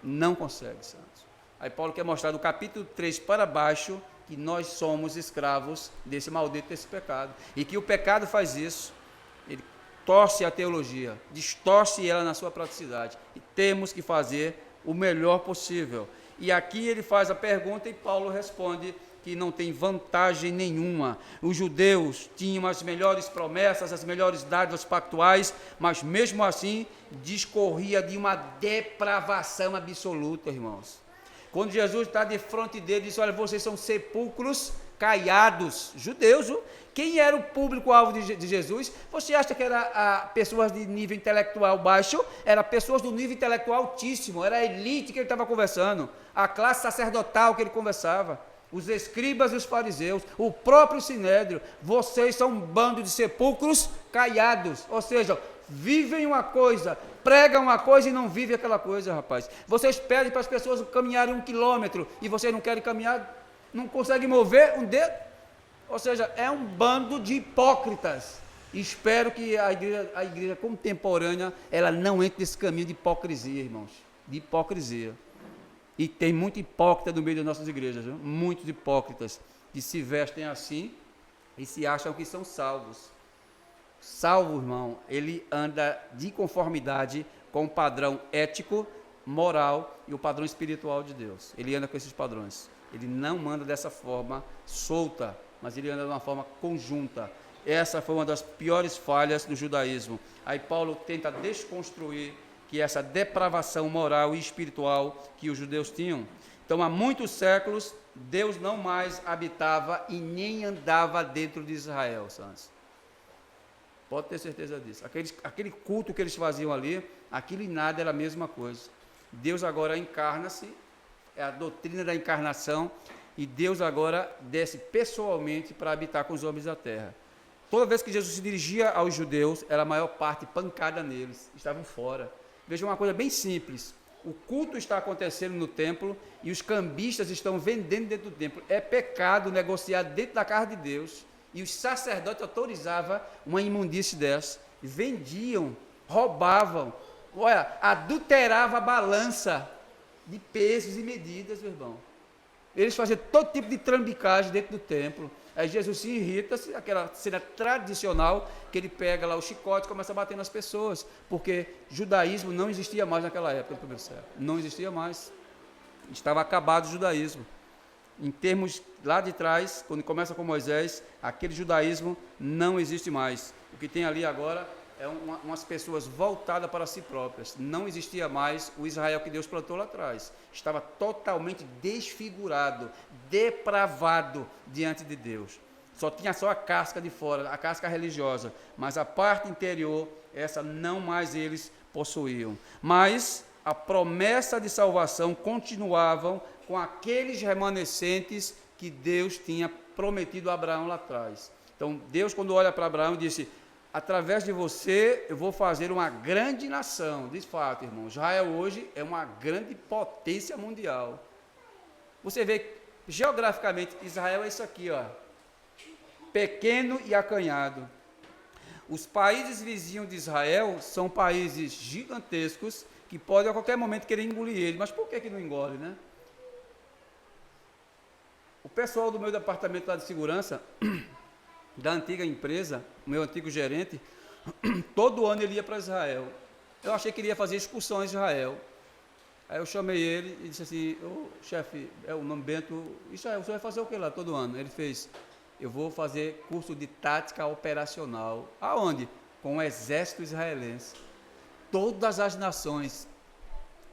Não consegue, santos. Aí Paulo quer mostrar do capítulo 3 para baixo que nós somos escravos desse maldito, desse pecado. E que o pecado faz isso. Ele torce a teologia, distorce ela na sua praticidade. E temos que fazer o melhor possível. E aqui ele faz a pergunta e Paulo responde que não tem vantagem nenhuma. Os judeus tinham as melhores promessas, as melhores dádivas pactuais, mas mesmo assim discorria de uma depravação absoluta, irmãos. Quando Jesus está de frente dele, ele diz: olha, vocês são sepulcros caiados, judeus, viu? Quem era o público-alvo de Jesus? Você acha que era pessoas de nível intelectual baixo? Era pessoas do nível intelectual altíssimo, era a elite que ele estava conversando, a classe sacerdotal que ele conversava, os escribas e os fariseus, o próprio sinédrio. Vocês são um bando de sepulcros caiados, ou seja, vivem uma coisa, pregam uma coisa e não vivem aquela coisa, rapaz. Vocês pedem para as pessoas caminharem 1 quilômetro e vocês não querem caminhar, não conseguem mover um dedo. Ou seja, é um bando de hipócritas. Espero que a igreja contemporânea, ela não entre nesse caminho de hipocrisia, irmãos. De hipocrisia. E tem muito hipócrita no meio das nossas igrejas, viu? Muitos hipócritas que se vestem assim e se acham que são salvos. Salvo, irmão, ele anda de conformidade com o padrão ético, moral e o padrão espiritual de Deus. Ele anda com esses padrões. Ele não anda dessa forma solta, mas ele anda de uma forma conjunta. Essa foi uma das piores falhas do judaísmo. Aí Paulo tenta desconstruir que essa depravação moral e espiritual que os judeus tinham. Então, há muitos séculos, Deus não mais habitava e nem andava dentro de Israel, santos. Pode ter certeza disso. Aquele culto que eles faziam ali, aquilo e nada era a mesma coisa. Deus agora encarna-se, é a doutrina da encarnação, e Deus agora desce pessoalmente para habitar com os homens da terra. Toda vez que Jesus se dirigia aos judeus, era a maior parte pancada neles, estavam fora. Veja uma coisa bem simples, o culto está acontecendo no templo e os cambistas estão vendendo dentro do templo. É pecado negociar dentro da casa de Deus, e os sacerdotes autorizavam uma imundície dessa, vendiam, roubavam, olha, adulterava a balança de pesos e medidas, meu irmão. Eles faziam todo tipo de trambicagem dentro do templo. Aí Jesus se irrita, aquela cena tradicional, que ele pega lá o chicote e começa a bater nas pessoas, porque judaísmo não existia mais naquela época, no primeiro século. Não existia mais. Estava acabado o judaísmo. Em termos lá de trás, quando começa com Moisés, aquele judaísmo não existe mais. O que tem ali agora é umas pessoas voltadas para si próprias. Não existia mais o Israel que Deus plantou lá atrás. Estava totalmente desfigurado, depravado diante de Deus. Tinha só a casca de fora, a casca religiosa, mas a parte interior, essa não mais eles possuíam. Mas a promessa de salvação continuavam com aqueles remanescentes que Deus tinha prometido a Abraão lá atrás. Então, Deus, quando olha para Abraão, disse: através de você, eu vou fazer uma grande nação. De fato, irmão, Israel hoje é uma grande potência mundial. Você vê, geograficamente, Israel é isso aqui, ó, pequeno e acanhado. Os países vizinhos de Israel são países gigantescos que podem a qualquer momento querer engolir ele. Mas por que não engole, né? O pessoal do meu departamento lá de segurança, da antiga empresa, o meu antigo gerente, todo ano ele ia para Israel. Eu achei que ele ia fazer excursões em Israel. Aí eu chamei ele e disse assim: chefe, é o nome Bento, Israel, você vai fazer o que lá todo ano? Ele fez: eu vou fazer curso de tática operacional. Aonde? Com o exército israelense. Todas as nações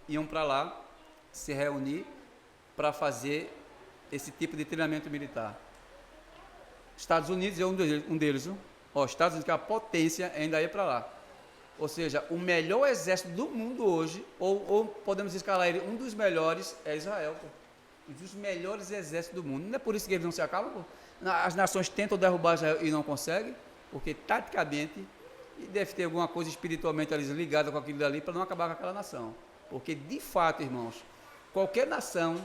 iam para lá se reunir para fazer esse tipo de treinamento militar. Estados Unidos é um deles. Estados Unidos, que é a potência, ainda ia para lá. Ou seja, o melhor exército do mundo hoje, ou podemos escalar ele, um dos melhores é Israel. Pô. Um dos melhores exércitos do mundo. Não é por isso que eles não se acabam? Pô. As nações tentam derrubar Israel e não conseguem, porque taticamente, e deve ter alguma coisa espiritualmente ligada com aquilo dali para não acabar com aquela nação. Porque, de fato, irmãos, qualquer nação,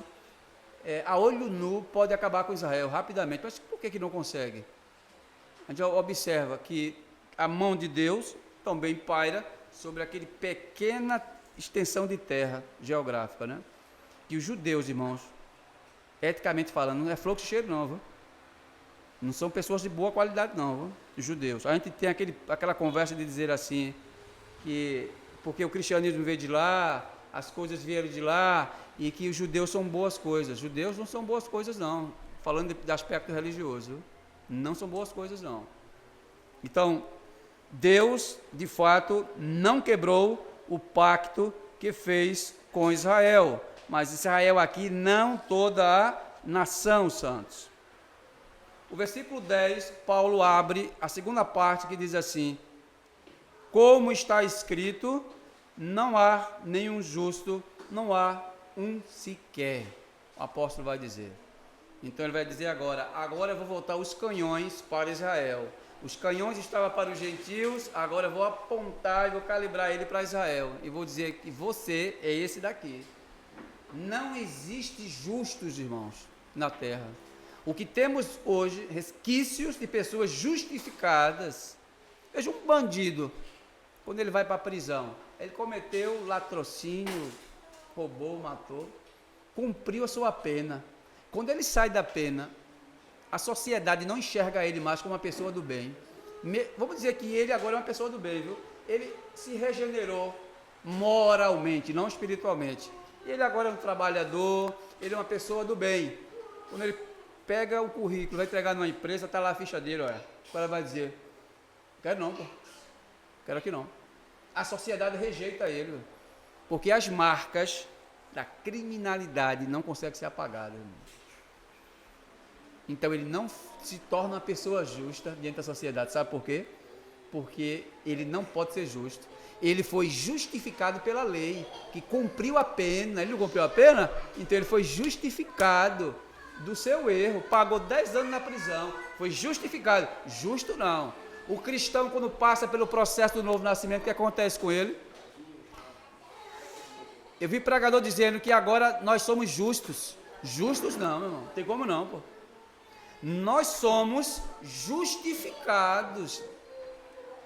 a olho nu, pode acabar com Israel rapidamente. Mas por que não consegue? A gente observa que a mão de Deus também paira sobre aquele pequena extensão de terra geográfica, né? Que os judeus, irmãos, eticamente falando, não é fluxo cheiro não, viu? Não são pessoas de boa qualidade não, viu? Os judeus. A gente tem aquela conversa de dizer assim, que porque o cristianismo veio de lá, as coisas vieram de lá, e que os judeus são boas coisas. Judeus não são boas coisas não, falando de aspecto religioso, viu? Não são boas coisas não. Então, Deus, de fato, não quebrou o pacto que fez com Israel, mas Israel aqui, não toda a nação, santos. O versículo 10, Paulo abre a segunda parte que diz assim: como está escrito, não há nenhum justo, não há um sequer. O apóstolo vai dizer. Então ele vai dizer agora eu vou voltar os canhões para Israel. Os canhões estavam para os gentios, agora eu vou apontar e vou calibrar ele para Israel. E vou dizer que você é esse daqui. Não existe justos, irmãos, na terra. O que temos hoje, resquícios de pessoas justificadas. Veja um bandido, quando ele vai para a prisão, ele cometeu latrocínio, roubou, matou, cumpriu a sua pena. Quando ele sai da pena, a sociedade não enxerga ele mais como uma pessoa do bem. Vamos dizer que ele agora é uma pessoa do bem, viu? Ele se regenerou moralmente, não espiritualmente. Ele agora é um trabalhador, ele é uma pessoa do bem. Quando ele pega o currículo, vai entregar numa empresa, está lá a ficha dele, olha. O cara vai dizer: quero não, pô. Quero aqui não. A sociedade rejeita ele, porque as marcas da criminalidade não conseguem ser apagadas, irmão. Então ele não se torna uma pessoa justa diante da sociedade. Sabe por quê? Porque ele não pode ser justo. Ele foi justificado pela lei, que cumpriu a pena. Ele não cumpriu a pena? Então ele foi justificado do seu erro. Pagou 10 anos na prisão. Foi justificado. Justo não. O cristão, quando passa pelo processo do novo nascimento, o que acontece com ele? Eu vi pregador dizendo que agora nós somos justos. Justos não, meu irmão. Não tem como não, pô. Nós somos justificados,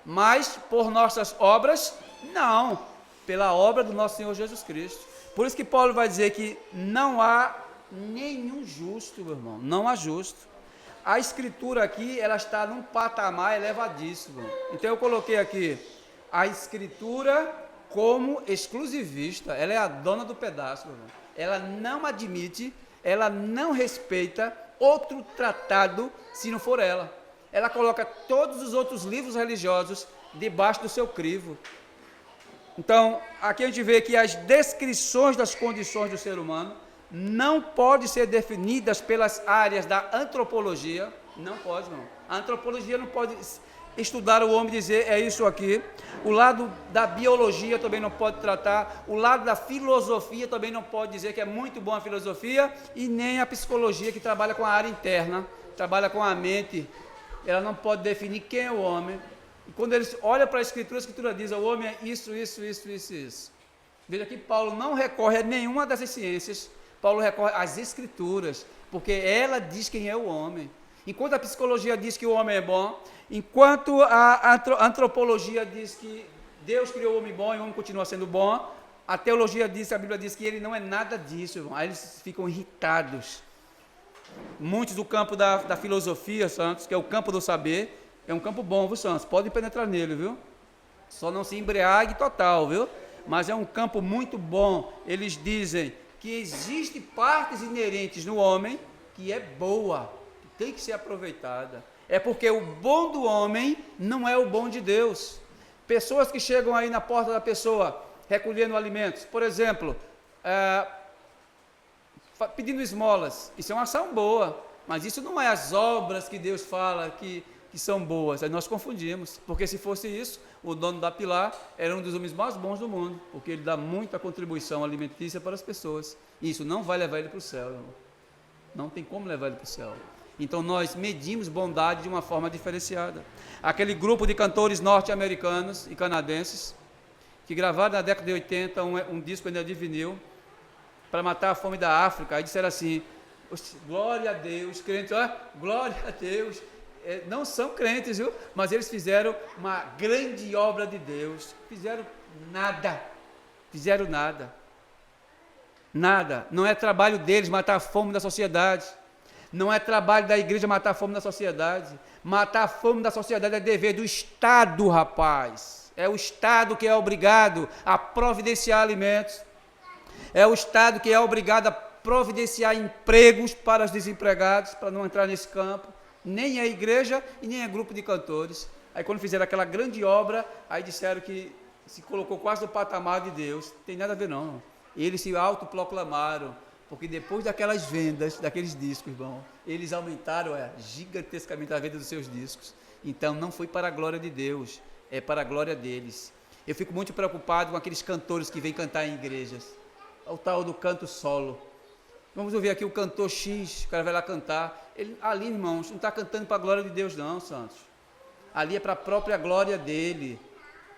mas por nossas obras, não, pela obra do nosso Senhor Jesus Cristo. Por isso que Paulo vai dizer que não há nenhum justo, meu irmão, não há justo. A escritura aqui, ela está num patamar elevadíssimo. Então eu coloquei aqui, a escritura como exclusivista, ela é a dona do pedaço, meu irmão. Ela não admite, ela não respeita outro tratado se não for ela. Ela coloca todos os outros livros religiosos debaixo do seu crivo. Então, aqui a gente vê que as descrições das condições do ser humano não podem ser definidas pelas áreas da antropologia. Não pode, não. A antropologia não pode estudar o homem e dizer, é isso aqui. O lado da biologia também não pode tratar. O lado da filosofia também não pode dizer que é muito bom a filosofia. E nem a psicologia, que trabalha com a área interna, trabalha com a mente. Ela não pode definir quem é o homem. E quando eles olham para a escritura diz, o homem é isso. Veja que Paulo não recorre a nenhuma dessas ciências. Paulo recorre às escrituras, porque ela diz quem é o homem. Enquanto a psicologia diz que o homem é bom, enquanto a antropologia diz que Deus criou o homem bom e o homem continua sendo bom, a teologia diz, a Bíblia diz que ele não é nada disso, irmão. Aí eles ficam irritados. Muitos do campo da filosofia, Santos, que é o campo do saber, é um campo bom, viu, Santos? Pode penetrar nele, viu? Só não se embriague total, viu? Mas é um campo muito bom. Eles dizem que existem partes inerentes no homem que é boa, que tem que ser aproveitada. É porque o bom do homem não é o bom de Deus. Pessoas que chegam aí na porta da pessoa recolhendo alimentos, por exemplo, pedindo esmolas, isso é uma ação boa, mas isso não é as obras que Deus fala que são boas. Aí nós confundimos, porque se fosse isso, o dono da Pilar era um dos homens mais bons do mundo, porque ele dá muita contribuição alimentícia para as pessoas, e isso não vai levar ele para o céu, irmão. Não tem como levar ele para o céu. Então nós medimos bondade de uma forma diferenciada. Aquele grupo de cantores norte-americanos e canadenses, que gravaram na década de 80 um disco ainda de vinil, para matar a fome da África, aí disseram assim, glória a Deus, crentes, glória a Deus, não são crentes, viu? Mas eles fizeram uma grande obra de Deus, fizeram nada, não é trabalho deles matar a fome da sociedade, não é trabalho da igreja matar a fome da sociedade, matar a fome da sociedade é dever do Estado, rapaz, é o Estado que é obrigado a providenciar alimentos, é o Estado que é obrigado a providenciar empregos para os desempregados, para não entrar nesse campo, nem a igreja e nem a grupo de cantores. Aí quando fizeram aquela grande obra, aí disseram que se colocou quase no patamar de Deus. Não tem nada a ver não. Eles se autoproclamaram, porque depois daquelas vendas, daqueles discos, irmão, eles aumentaram gigantescamente a venda dos seus discos. Então não foi para a glória de Deus, é para a glória deles. Eu fico muito preocupado com aqueles cantores que vêm cantar em igrejas. O tal do canto solo. Vamos ouvir aqui o cantor X, o cara vai lá cantar. Ele, ali, irmãos, não está cantando para a glória de Deus não, Santos. Ali é para a própria glória dele.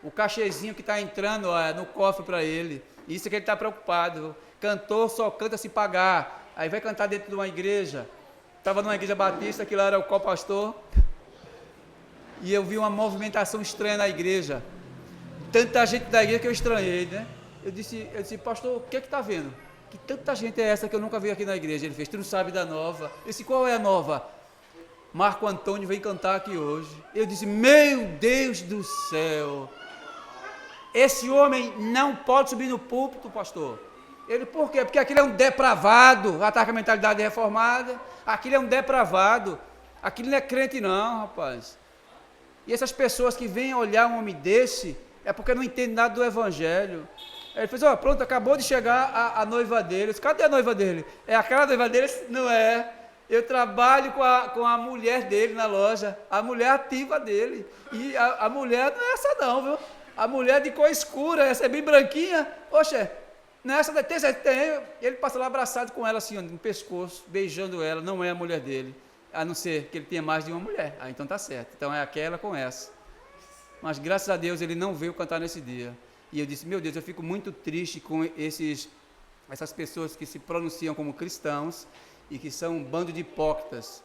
O cachezinho que está entrando no cofre para ele. Isso é que ele está preocupado. Cantor só canta se pagar. Aí vai cantar dentro de uma igreja. Estava numa igreja batista, que lá era o co-pastor. E eu vi uma movimentação estranha na igreja. Tanta gente da igreja que eu estranhei, né? Eu disse, pastor, o que está vendo? Que tanta gente é essa que eu nunca vi aqui na igreja? Ele fez, tu não sabe da nova. Eu disse, qual é a nova? Marco Antônio vem cantar aqui hoje. Eu disse, meu Deus do céu, esse homem não pode subir no púlpito, pastor. Ele, por quê? Porque aquilo é um depravado, ataca com a mentalidade reformada, aquilo é um depravado, aquilo não é crente não, rapaz. E essas pessoas que vêm olhar um homem desse, é porque não entendem nada do evangelho. Ele fez, pronto, acabou de chegar a noiva dele. Disse, cadê a noiva dele? É aquela noiva dele? Não é. Eu trabalho com a mulher dele na loja, a mulher ativa dele. E a mulher não é essa não, viu? A mulher de cor escura, essa é bem branquinha. Oxe, nessa tem. Ele passa lá abraçado com ela assim, no pescoço, beijando ela. Não é a mulher dele, a não ser que ele tenha mais de uma mulher. Então tá certo. Então é aquela com essa. Mas graças a Deus ele não veio cantar nesse dia. E eu disse, meu Deus, eu fico muito triste com essas pessoas que se pronunciam como cristãos e que são um bando de hipócritas,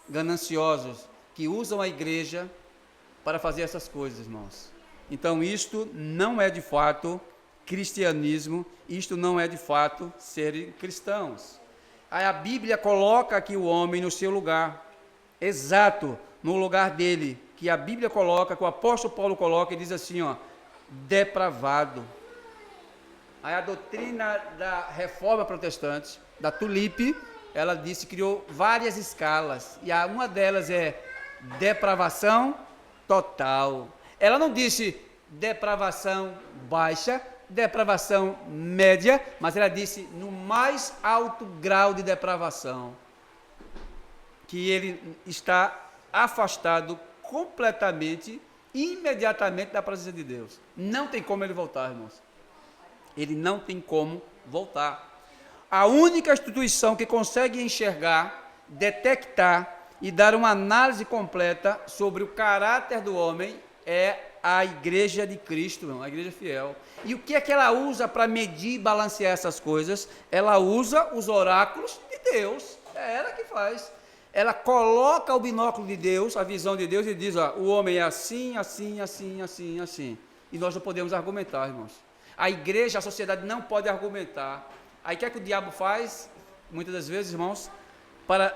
gananciosos, que usam a igreja para fazer essas coisas, irmãos. Então isto não é de fato cristianismo, isto não é de fato serem cristãos. Aí a Bíblia coloca aqui o homem no seu lugar, exato, no lugar dele, que a Bíblia coloca, que o apóstolo Paulo coloca, e diz assim, ó, depravado. Aí a doutrina da reforma protestante, da Tulipe, ela disse, criou várias escalas, e uma delas é depravação total. Ela não disse depravação baixa, depravação média, mas ela disse no mais alto grau de depravação, que ele está afastado completamente, imediatamente da presença de Deus. Não tem como ele voltar, irmãos. Ele não tem como voltar. A única instituição que consegue enxergar, detectar e dar uma análise completa sobre o caráter do homem é a Igreja de Cristo, a Igreja fiel. E o que é que ela usa para medir e balancear essas coisas? Ela usa os oráculos de Deus. É ela que faz. Ela coloca o binóculo de Deus, a visão de Deus, e diz, ó, o homem é assim, assim, assim, assim, assim. E nós não podemos argumentar, irmãos. A igreja, a sociedade não pode argumentar. Aí o que é que o diabo faz? Muitas das vezes, irmãos, para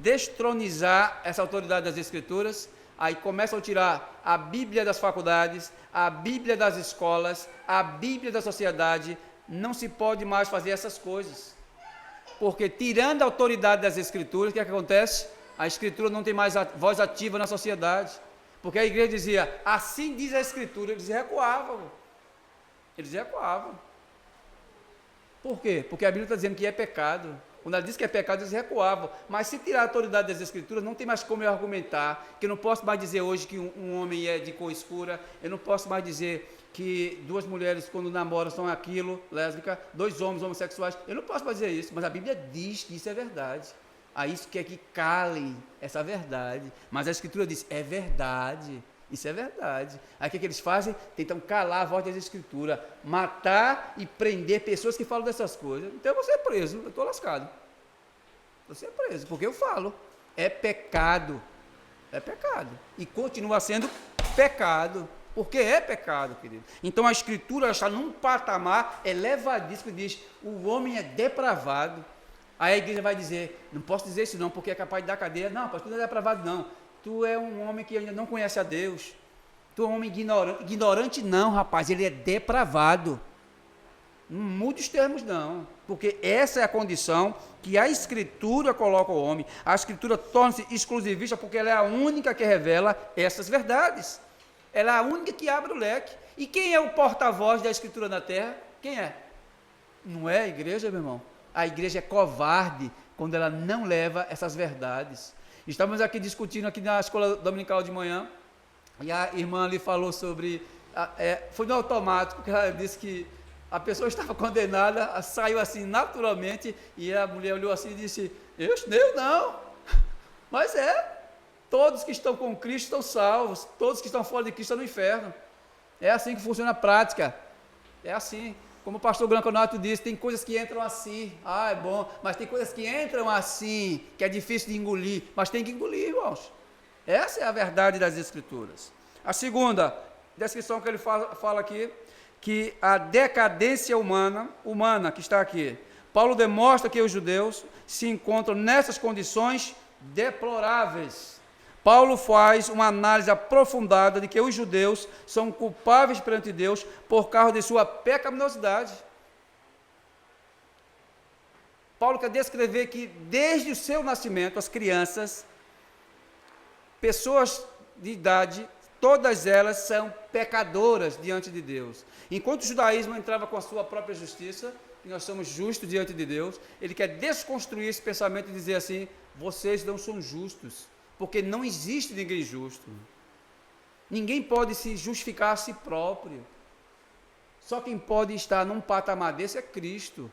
destronizar essa autoridade das Escrituras, aí começam a tirar a Bíblia das faculdades, a Bíblia das escolas, a Bíblia da sociedade. Não se pode mais fazer essas coisas. Porque tirando a autoridade das Escrituras, o que é que acontece? A Escritura não tem mais voz ativa na sociedade. Porque a igreja dizia, assim diz a Escritura, eles recuavam. Eles recuavam. Por quê? Porque a Bíblia está dizendo que é pecado. Quando ela diz que é pecado, eles recuavam. Mas se tirar a autoridade das Escrituras, não tem mais como eu argumentar, que eu não posso mais dizer hoje que um homem é de cor escura, eu não posso mais dizer que duas mulheres, quando namoram, são aquilo, lésbica, dois homens homossexuais, eu não posso mais dizer isso, mas a Bíblia diz que isso é verdade. Aí isso quer que calem essa verdade. Mas a Escritura diz, é verdade. Isso é verdade. Aí o que eles fazem? Tentam calar a voz das Escrituras, matar e prender pessoas que falam dessas coisas. Então eu vou ser preso, eu estou lascado. Vou ser preso, porque eu falo. É pecado. É pecado. E continua sendo pecado. Porque é pecado, querido. Então a Escritura está num patamar elevadíssimo que diz, o homem é depravado. Aí a igreja vai dizer, não posso dizer isso não, porque é capaz de dar cadeia. Não, pastor, não é depravado não. Tu é um homem que ainda não conhece a Deus. Tu é um homem ignorante. Ignorante não, rapaz, ele é depravado. Não mude os termos não, porque essa é a condição que a Escritura coloca o homem. A Escritura torna-se exclusivista porque ela é a única que revela essas verdades. Ela é a única que abre o leque. E quem é o porta-voz da Escritura na terra? Quem é? Não é a igreja, meu irmão. A igreja é covarde quando ela não leva essas verdades. Estamos aqui discutindo aqui na escola dominical de manhã, e a irmã ali falou sobre, foi no automático, que ela disse que a pessoa estava condenada, saiu assim naturalmente, e a mulher olhou assim e disse, eu não, mas todos que estão com Cristo estão salvos, todos que estão fora de Cristo estão no inferno. É assim que funciona a prática, é assim. Como o pastor Granconato disse, tem coisas que entram assim, é bom, mas tem coisas que entram assim, que é difícil de engolir, mas tem que engolir, irmãos. Essa é a verdade das Escrituras. A segunda descrição que ele fala aqui, que a decadência humana que está aqui, Paulo demonstra que os judeus se encontram nessas condições deploráveis. Paulo faz uma análise aprofundada de que os judeus são culpáveis perante Deus por causa de sua pecaminosidade. Paulo quer descrever que desde o seu nascimento, as crianças, pessoas de idade, todas elas são pecadoras diante de Deus. Enquanto o judaísmo entrava com a sua própria justiça, que nós somos justos diante de Deus, ele quer desconstruir esse pensamento e dizer assim, vocês não são justos. Porque não existe ninguém justo. Ninguém pode se justificar a si próprio. Só quem pode estar num patamar desse é Cristo.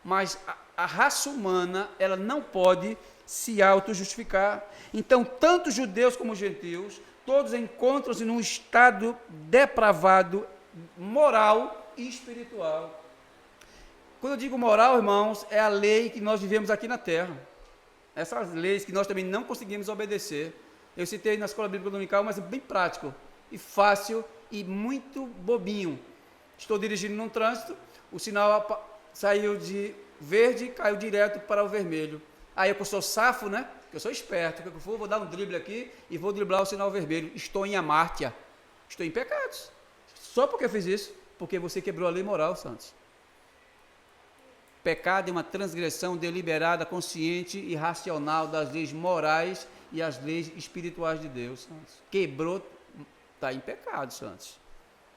Mas a raça humana, ela não pode se auto-justificar. Então, tanto judeus como gentios, todos encontram-se num estado depravado, moral e espiritual. Quando eu digo moral, irmãos, é a lei que nós vivemos aqui na terra. Essas leis que nós também não conseguimos obedecer. Eu citei na escola bíblica dominical, mas é bem prático, e fácil, e muito bobinho. Estou dirigindo num trânsito, o sinal saiu de verde caiu direto para o vermelho. Aí eu sou safo, né? Eu sou esperto. O que eu for, vou dar um drible aqui e vou driblar o sinal vermelho. Estou em amártia. Estou em pecados. Só porque eu fiz isso, porque você quebrou a lei moral, Santos. Pecado é uma transgressão deliberada, consciente e racional das leis morais e as leis espirituais de Deus, Santos. Quebrou, está em pecado, Santos.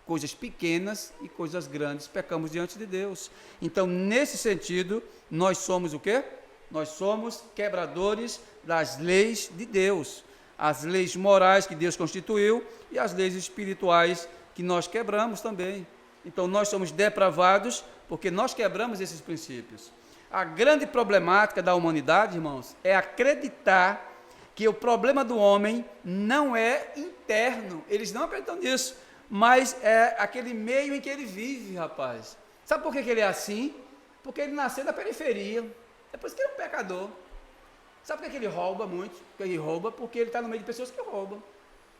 Coisas pequenas e coisas grandes, pecamos diante de Deus. Então, nesse sentido, nós somos o quê? Nós somos quebradores das leis de Deus. As leis morais que Deus constituiu e as leis espirituais que nós quebramos também. Então, nós somos depravados porque nós quebramos esses princípios. A grande problemática da humanidade, irmãos, é acreditar que o problema do homem não é interno. Eles não acreditam nisso, mas é aquele meio em que ele vive, rapaz. Sabe por que ele é assim? Porque ele nasceu na periferia. É por isso que ele é um pecador. Sabe por que ele rouba muito? Porque ele rouba porque ele está no meio de pessoas que roubam.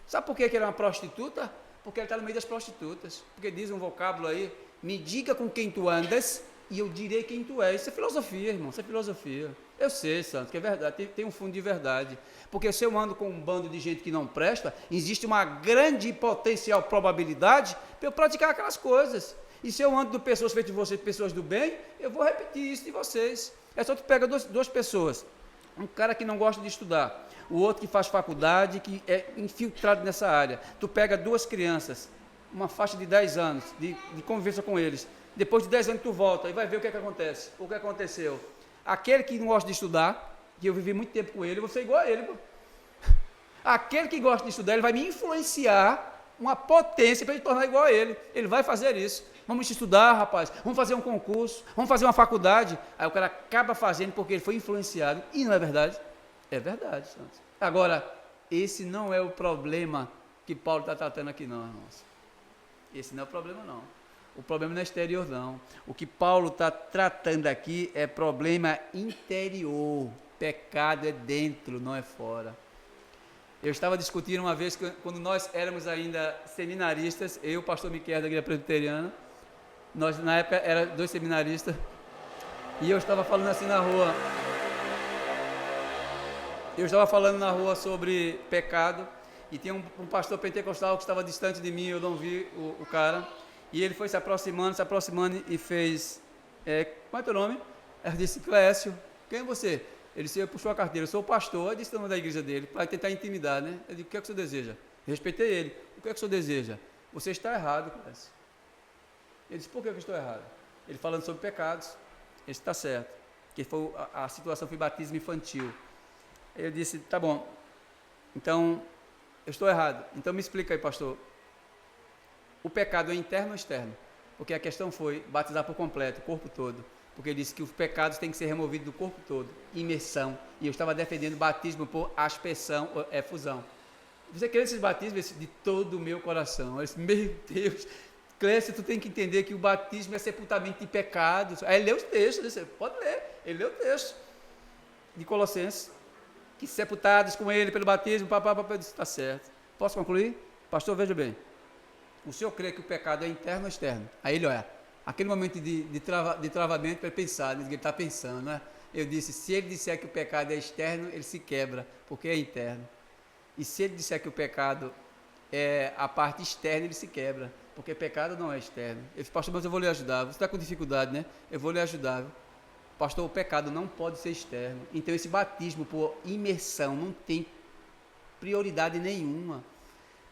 Sabe por que ele é uma prostituta? Porque ele está no meio das prostitutas. Porque diz um vocábulo aí, me diga com quem tu andas e eu direi quem tu és. Isso é filosofia, irmão, isso é filosofia. Eu sei, Santos, que é verdade, tem um fundo de verdade. Porque se eu ando com um bando de gente que não presta, existe uma grande potencial probabilidade para eu praticar aquelas coisas. E se eu ando de pessoas feitas de vocês, pessoas do bem, eu vou repetir isso de vocês. É só tu pega duas pessoas, um cara que não gosta de estudar, o outro que faz faculdade, que é infiltrado nessa área. Tu pega duas crianças, uma faixa de 10 anos, de convivência com eles. Depois de 10 anos tu volta e vai ver o que é que acontece. O que aconteceu? Aquele que não gosta de estudar, que eu vivi muito tempo com ele, eu vou ser igual a ele. Pô. Aquele que gosta de estudar, ele vai me influenciar uma potência para ele tornar igual a ele. Ele vai fazer isso. Vamos estudar, rapaz, vamos fazer um concurso, vamos fazer uma faculdade. Aí o cara acaba fazendo porque ele foi influenciado. E não é verdade? É verdade, Santos. Agora, esse não é o problema que Paulo está tratando aqui não, irmãos. Esse não é o problema não. O problema não é exterior não. O que Paulo está tratando aqui é problema interior. Pecado é dentro, não é fora. Eu estava discutindo uma vez, quando nós éramos ainda seminaristas, eu, o pastor Miquel da Igreja Presbiteriana, nós na época éramos 2 seminaristas, e eu estava falando assim na rua, sobre pecado, e tinha um pastor pentecostal que estava distante de mim, eu não vi o cara, e ele foi se aproximando e fez, qual é teu nome? Eu disse, Clécio. Quem é você? Ele disse, eu puxou a carteira, eu sou o pastor, eu disse o nome da igreja dele, para tentar intimidar, né? Eu disse, o que é que o senhor deseja? Eu respeitei ele, o que é que o senhor deseja? Você está errado, Clécio. Ele disse, por que eu estou errado? Ele falando sobre pecados, ele está certo, que a situação foi batismo infantil. Eu disse, tá bom, então, eu estou errado, então me explica aí, pastor, o pecado é interno ou externo? Porque a questão foi batizar por completo, o corpo todo, porque ele disse que os pecados têm que ser removidos do corpo todo, imersão, e eu estava defendendo batismo por aspersão, efusão. Você quer esses batismos de todo o meu coração? Eu disse, meu Deus, Clécio, tu tem que entender que o batismo é sepultamento de pecados. Aí ele leu os textos, pode ler, ele leu o texto de Colossenses, que sepultados com ele pelo batismo, eu disse, está certo. Posso concluir? Pastor, veja bem, o senhor crê que o pecado é interno ou externo? Aí ele, olha, aquele momento de travamento para ele pensar, ele está pensando, né? Eu disse, se ele disser que o pecado é externo, ele se quebra, porque é interno. E se ele disser que o pecado é a parte externa, ele se quebra, porque pecado não é externo. Eu disse, pastor, mas eu vou lhe ajudar. Você está com dificuldade, né? Eu vou lhe ajudar. Pastor, o pecado não pode ser externo. Então, esse batismo por imersão não tem prioridade nenhuma.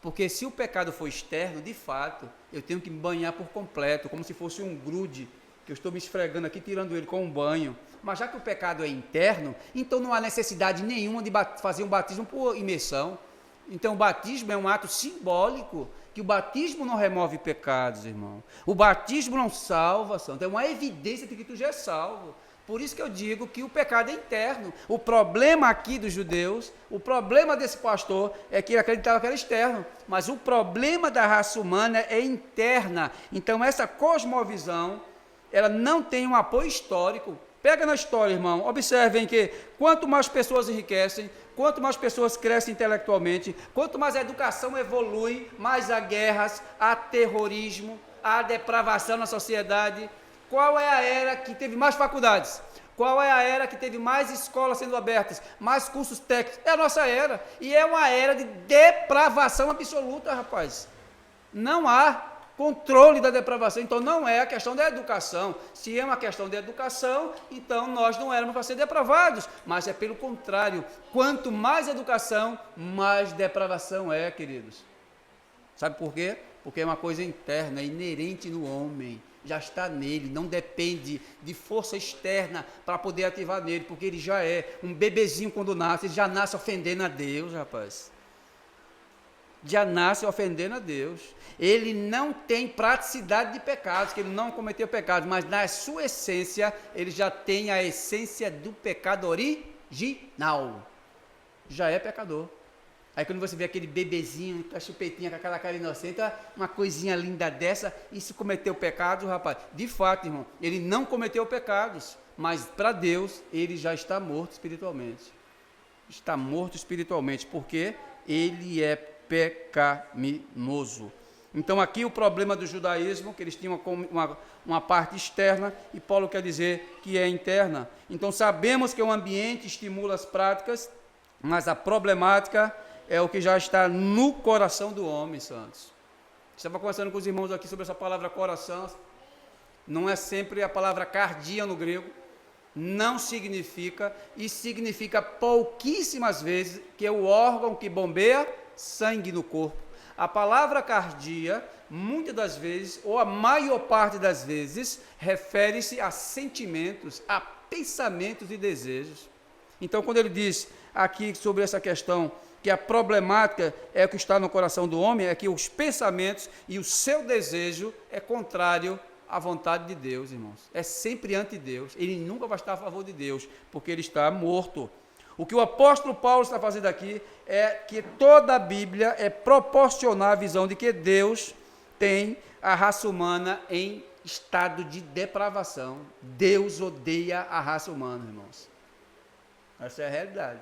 Porque se o pecado for externo, de fato, eu tenho que me banhar por completo, como se fosse um grude, que eu estou me esfregando aqui, tirando ele com um banho. Mas já que o pecado é interno, então não há necessidade nenhuma de fazer um batismo por imersão. Então o batismo é um ato simbólico, que o batismo não remove pecados, irmão. O batismo não salva, santo. É uma evidência de que tu já é salvo. Por isso que eu digo que o pecado é interno. O problema aqui dos judeus, o problema desse pastor é que ele acreditava que era externo, mas o problema da raça humana é interna. Então essa cosmovisão, ela não tem um apoio histórico. Pega na história, irmão, observem que quanto mais pessoas enriquecem, quanto mais pessoas crescem intelectualmente, quanto mais a educação evolui, mais há guerras, há terrorismo, há depravação na sociedade. Qual é a era que teve mais faculdades? Qual é a era que teve mais escolas sendo abertas, mais cursos técnicos? É a nossa era. E é uma era de depravação absoluta, rapaz. Não há controle da depravação. Então, não é a questão da educação. Se é uma questão de educação, então nós não éramos para ser depravados. Mas é pelo contrário. Quanto mais educação, mais depravação é, queridos. Sabe por quê? Porque é uma coisa interna, inerente no homem. Já está nele, não depende de força externa para poder ativar nele, porque ele já é um bebezinho quando nasce, ele já nasce ofendendo a Deus, rapaz. Já nasce ofendendo a Deus. Ele não tem praticidade de pecados, que ele não cometeu pecados, mas na sua essência, ele já tem a essência do pecado original. Já é pecador. Aí quando você vê aquele bebezinho, com a chupetinha, com aquela cara inocente, uma coisinha linda dessa, e se cometeu pecado, rapaz, de fato, irmão, ele não cometeu pecados, mas para Deus, ele já está morto espiritualmente. Está morto espiritualmente, porque ele é pecaminoso. Então aqui o problema do judaísmo, que eles tinham uma parte externa, e Paulo quer dizer que é interna. Então sabemos que o ambiente estimula as práticas, mas a problemática é o que já está no coração do homem, santos. Estava conversando com os irmãos aqui sobre essa palavra coração. Não é sempre a palavra cardia no grego. Não significa, e significa pouquíssimas vezes, que é o órgão que bombeia sangue no corpo. A palavra cardia, muitas das vezes, ou a maior parte das vezes, refere-se a sentimentos, a pensamentos e desejos. Então, quando ele diz aqui sobre essa questão, que a problemática é o que está no coração do homem, é que os pensamentos e o seu desejo é contrário à vontade de Deus, irmãos. É sempre ante Deus. Ele nunca vai estar a favor de Deus, porque ele está morto. O que o apóstolo Paulo está fazendo aqui é que toda a Bíblia é proporcionar a visão de que Deus tem a raça humana em estado de depravação. Deus odeia a raça humana, irmãos. Essa é a realidade.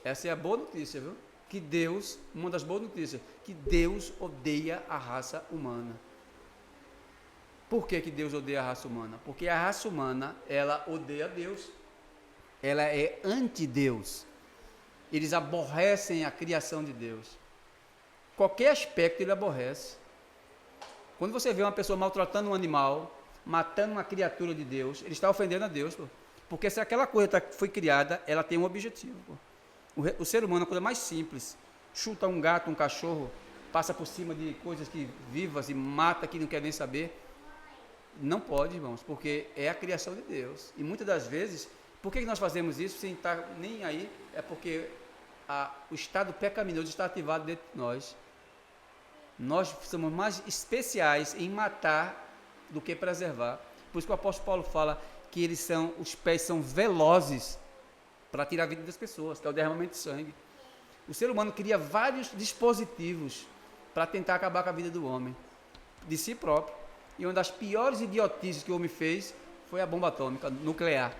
Essa é a boa notícia, viu? Que Deus, uma das boas notícias, que Deus odeia a raça humana. Por que Deus odeia a raça humana? Porque a raça humana, ela odeia Deus. Ela é anti-Deus. Eles aborrecem a criação de Deus. Qualquer aspecto ele aborrece. Quando você vê uma pessoa maltratando um animal, matando uma criatura de Deus, ele está ofendendo a Deus, pô. Porque se aquela coisa foi criada, ela tem um objetivo, pô. O ser humano, a coisa mais simples, chuta um gato, um cachorro, passa por cima de coisas que vivas e mata que não quer nem saber. Não pode, irmãos, porque é a criação de Deus. E muitas das vezes, por que nós fazemos isso sem estar nem aí? É porque o estado pecaminoso está ativado dentro de nós. Nós somos mais especiais em matar do que preservar. Por isso que o apóstolo Paulo fala que os pés são velozes para tirar a vida das pessoas, que é o derramamento de sangue. O ser humano cria vários dispositivos para tentar acabar com a vida do homem, de si próprio. E uma das piores idiotices que o homem fez foi a bomba atômica nuclear,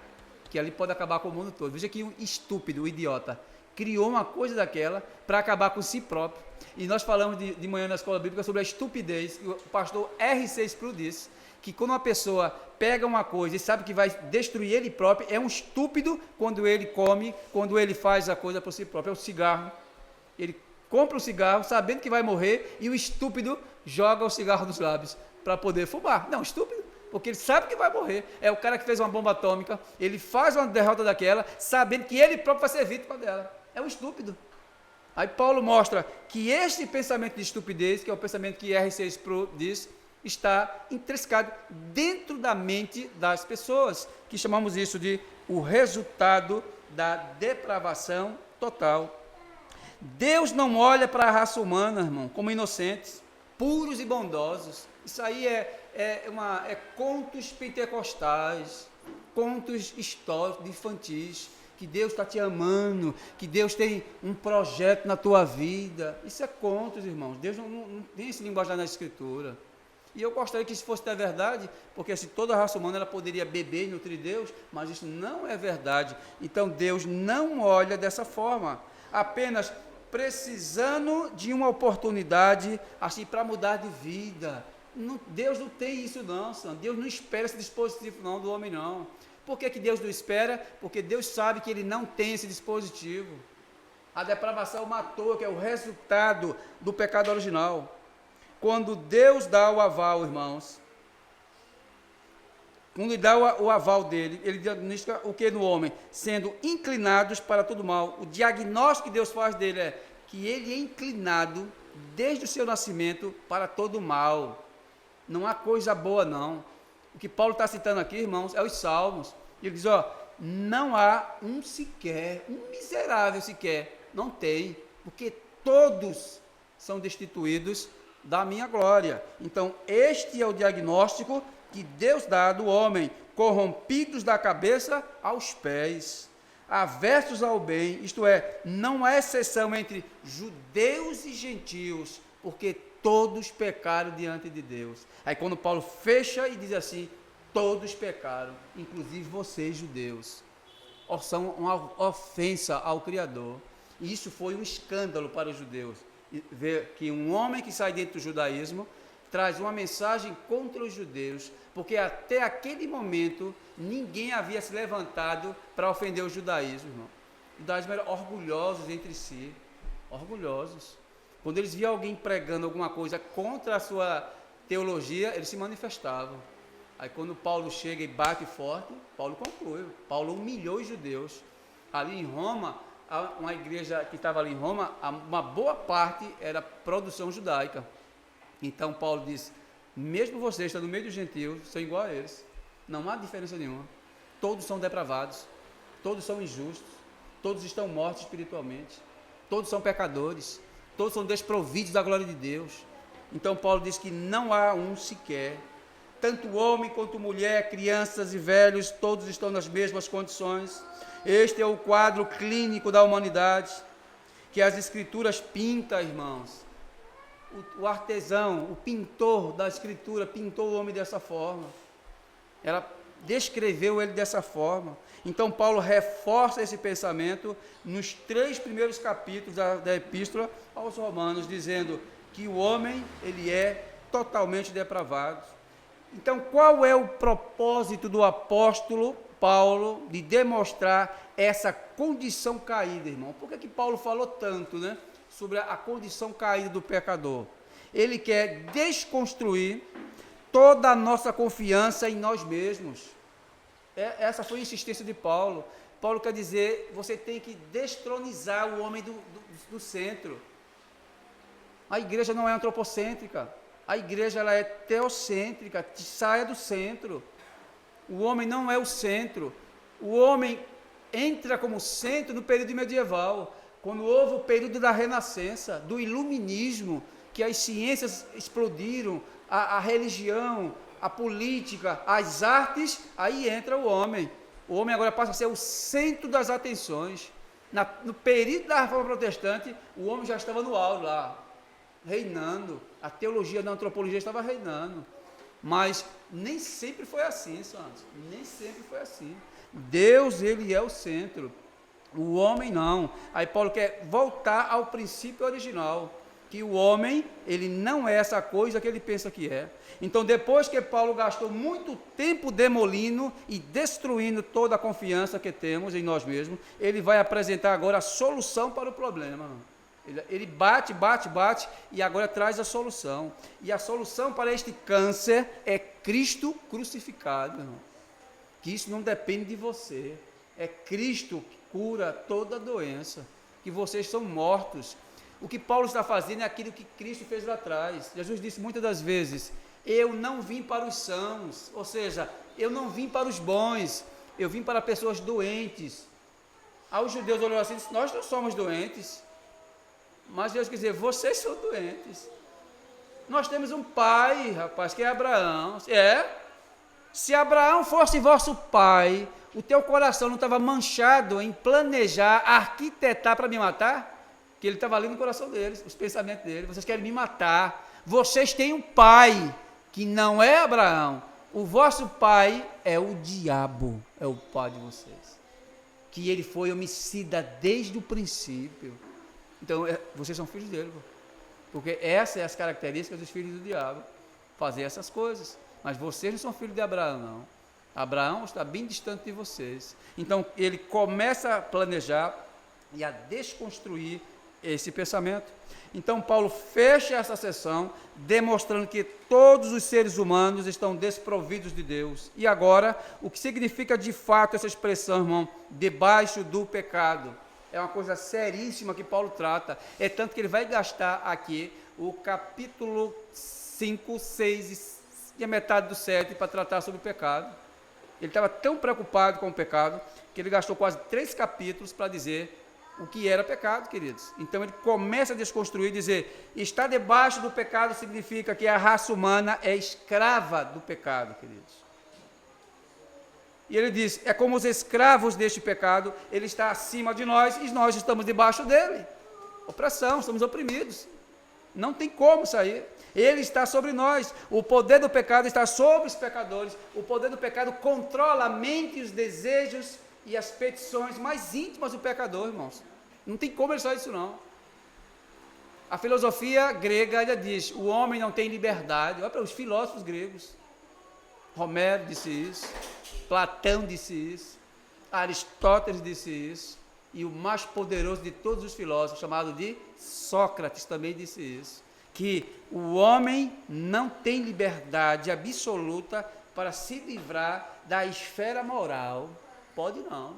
que ali pode acabar com o mundo todo. Veja que um estúpido, um idiota, criou uma coisa daquela para acabar com si próprio. E nós falamos de manhã na escola bíblica sobre a estupidez, que o pastor R.C. Sproul disse, que quando uma pessoa pega uma coisa e sabe que vai destruir ele próprio, é um estúpido quando ele come, quando ele faz a coisa por si próprio. É o cigarro. Ele compra o cigarro sabendo que vai morrer e o estúpido joga o cigarro nos lábios para poder fumar. Não, estúpido, porque ele sabe que vai morrer. É o cara que fez uma bomba atômica, ele faz uma derrota daquela, sabendo que ele próprio vai ser vítima dela. É um estúpido. Aí Paulo mostra que este pensamento de estupidez, que é o pensamento que R.C. Sproul diz, está intrinsecado dentro da mente das pessoas, que chamamos isso de o resultado da depravação total. Deus não olha para a raça humana, irmão, como inocentes, puros e bondosos. Isso aí é contos pentecostais, contos históricos, infantis, que Deus está te amando, que Deus tem um projeto na tua vida. Isso é contos, irmãos. Deus não tem esse linguajar na Escritura. E eu gostaria que isso fosse da verdade, porque se toda a raça humana ela poderia beber e nutrir Deus, mas isso não é verdade. Então Deus não olha dessa forma, apenas precisando de uma oportunidade assim para mudar de vida, Deus não tem isso não, Sandro. Deus não espera esse dispositivo não do homem não. Por que Deus não espera? Porque Deus sabe que ele não tem esse dispositivo. A depravação matou, que é o resultado do pecado original. Quando Deus dá o aval, irmãos, quando ele dá o aval dele, ele diagnostica o que no homem? Sendo inclinados para todo mal. O diagnóstico que Deus faz dele é que ele é inclinado desde o seu nascimento para todo mal. Não há coisa boa não. O que Paulo está citando aqui, irmãos, é os Salmos. Ele diz, não há um sequer, um miserável sequer, não tem, porque todos são destituídos da minha glória. Então, este é o diagnóstico que Deus dá do homem, corrompidos da cabeça aos pés, aversos ao bem, isto é, não há exceção entre judeus e gentios, porque todos pecaram diante de Deus. Aí quando Paulo fecha e diz assim, todos pecaram, inclusive vocês judeus, são uma ofensa ao Criador. E isso foi um escândalo para os judeus, ver que um homem que sai dentro do judaísmo traz uma mensagem contra os judeus, porque até aquele momento ninguém havia se levantado para ofender o judaísmo, irmão. Os judaísmos eram orgulhosos entre si, orgulhosos. Quando eles viam alguém pregando alguma coisa contra a sua teologia, eles se manifestavam. Aí quando Paulo chega e bate forte, Paulo conclui. Paulo humilhou os judeus. Ali em Roma, uma igreja que estava ali em Roma, uma boa parte era produção judaica. Então Paulo diz, mesmo vocês estão no meio dos gentios, são igual a eles. Não há diferença nenhuma. Todos são depravados, todos são injustos, todos estão mortos espiritualmente, todos são pecadores, todos são desprovidos da glória de Deus. Então Paulo diz que não há um sequer. Tanto homem quanto mulher, crianças e velhos, todos estão nas mesmas condições. Este é o quadro clínico da humanidade, que as Escrituras pintam, irmãos. O artesão, o pintor da Escritura, pintou o homem dessa forma. Ela descreveu ele dessa forma. Então, Paulo reforça esse pensamento nos 3 primeiros capítulos da Epístola aos Romanos, dizendo que o homem, ele é totalmente depravado. Então, qual é o propósito do apóstolo Paulo de demonstrar essa condição caída, irmão? Por que Paulo falou tanto, né, sobre a condição caída do pecador? Ele quer desconstruir toda a nossa confiança em nós mesmos. Essa foi a insistência de Paulo. Paulo quer dizer, você tem que destronizar o homem do centro. A igreja não é antropocêntrica. A igreja ela é teocêntrica, saia do centro. O homem não é o centro. O homem entra como centro no período medieval, quando houve o período da renascença, do iluminismo, que as ciências explodiram, a religião, a política, as artes, aí entra o homem. O homem agora passa a ser o centro das atenções. No período da Reforma Protestante, o homem já estava no auge lá, reinando. A teologia da antropologia estava reinando. Mas nem sempre foi assim, Santos. Nem sempre foi assim. Deus, ele é o centro. O homem não. Aí Paulo quer voltar ao princípio original, que o homem, ele não é essa coisa que ele pensa que é. Então, depois que Paulo gastou muito tempo demolindo e destruindo toda a confiança que temos em nós mesmos, ele vai apresentar agora a solução para o problema. Ele bate e agora traz a solução. E a solução para este câncer é Cristo crucificado, irmão. Que isso não depende de você. É Cristo que cura toda doença. Que vocês são mortos. O que Paulo está fazendo é aquilo que Cristo fez lá atrás. Jesus disse muitas das vezes, eu não vim para os sãos, ou seja, eu não vim para os bons, eu vim para pessoas doentes. Aí os judeus olharam assim e disseram, nós não somos doentes. Mas Deus quer dizer, vocês são doentes. Nós temos um pai, rapaz, que é Abraão. Se Abraão fosse vosso pai, o teu coração não estava manchado em planejar, arquitetar para me matar? Que ele estava ali no coração deles, os pensamentos deles. Vocês querem me matar. Vocês têm um pai que não é Abraão. O vosso pai é o diabo, é o pai de vocês. Que ele foi homicida desde o princípio. Então, vocês são filhos dele, porque essas são as características dos filhos do diabo. fazer essas coisas. Mas vocês não são filhos de Abraão, não. Abraão está bem distante de vocês. Então, ele começa a planejar e a desconstruir esse pensamento. Então, Paulo fecha essa sessão, demonstrando que todos os seres humanos estão desprovidos de Deus. E agora, o que significa de fato essa expressão, irmão? Debaixo do pecado. É uma coisa seríssima que Paulo trata. É tanto que ele vai gastar aqui o capítulo 5, 6 e a metade do 7 para tratar sobre o pecado. Ele estava tão preocupado com o pecado que ele gastou quase 3 capítulos para dizer o que era pecado, queridos. Então ele começa a desconstruir, dizer, estar debaixo do pecado significa que a raça humana é escrava do pecado, queridos. E ele diz, é como os escravos deste pecado, ele está acima de nós e nós estamos debaixo dele. Opressão, estamos oprimidos. Não tem como sair. Ele está sobre nós. O poder do pecado está sobre os pecadores. O poder do pecado controla a mente, os desejos e as petições mais íntimas do pecador, irmãos. Não tem como ele sair disso, não. A filosofia grega, ela diz, o homem não tem liberdade. Olha para os filósofos gregos. Homero disse isso, Platão disse isso, Aristóteles disse isso, e o mais poderoso de todos os filósofos, chamado de Sócrates, também disse isso, que o homem não tem liberdade absoluta para se livrar da esfera moral. Pode não.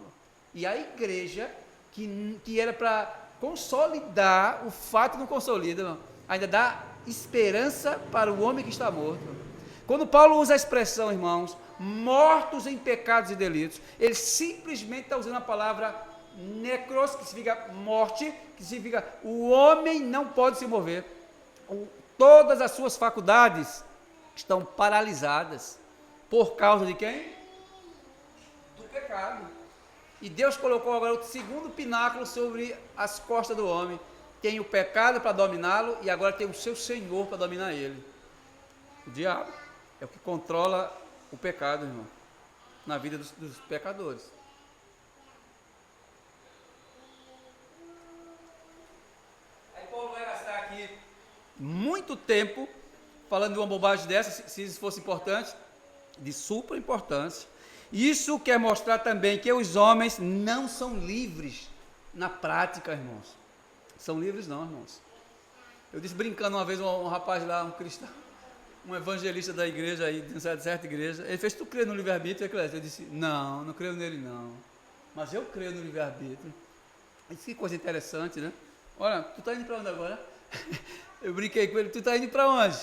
E a igreja, que era para consolidar, o fato não consolida, não. Ainda dá esperança para o homem que está morto. Quando Paulo usa a expressão, irmãos, mortos em pecados e delitos, ele simplesmente está usando a palavra necros, que significa morte, que significa o homem não pode se mover. Todas as suas faculdades estão paralisadas. Por causa de quem? Do pecado. E Deus colocou agora o segundo pináculo sobre as costas do homem. Tem o pecado para dominá-lo e agora tem o seu Senhor para dominar ele. O diabo é o que controla o pecado, irmão, na vida dos pecadores. Aí Paulo vai gastar aqui muito tempo falando de uma bobagem dessa, se isso fosse importante, de super importância. Isso quer mostrar também que os homens não são livres na prática, irmãos. São livres não, irmãos. Eu disse brincando uma vez, um rapaz lá, um cristão, um evangelista da igreja aí, de uma certa igreja, ele fez, tu crê no livre-arbítrio? Eu disse, não creio nele não, mas eu creio no livre-arbítrio. Ele disse, que coisa interessante, né? Olha, tu está indo para onde agora? Eu brinquei com ele, tu está indo para onde?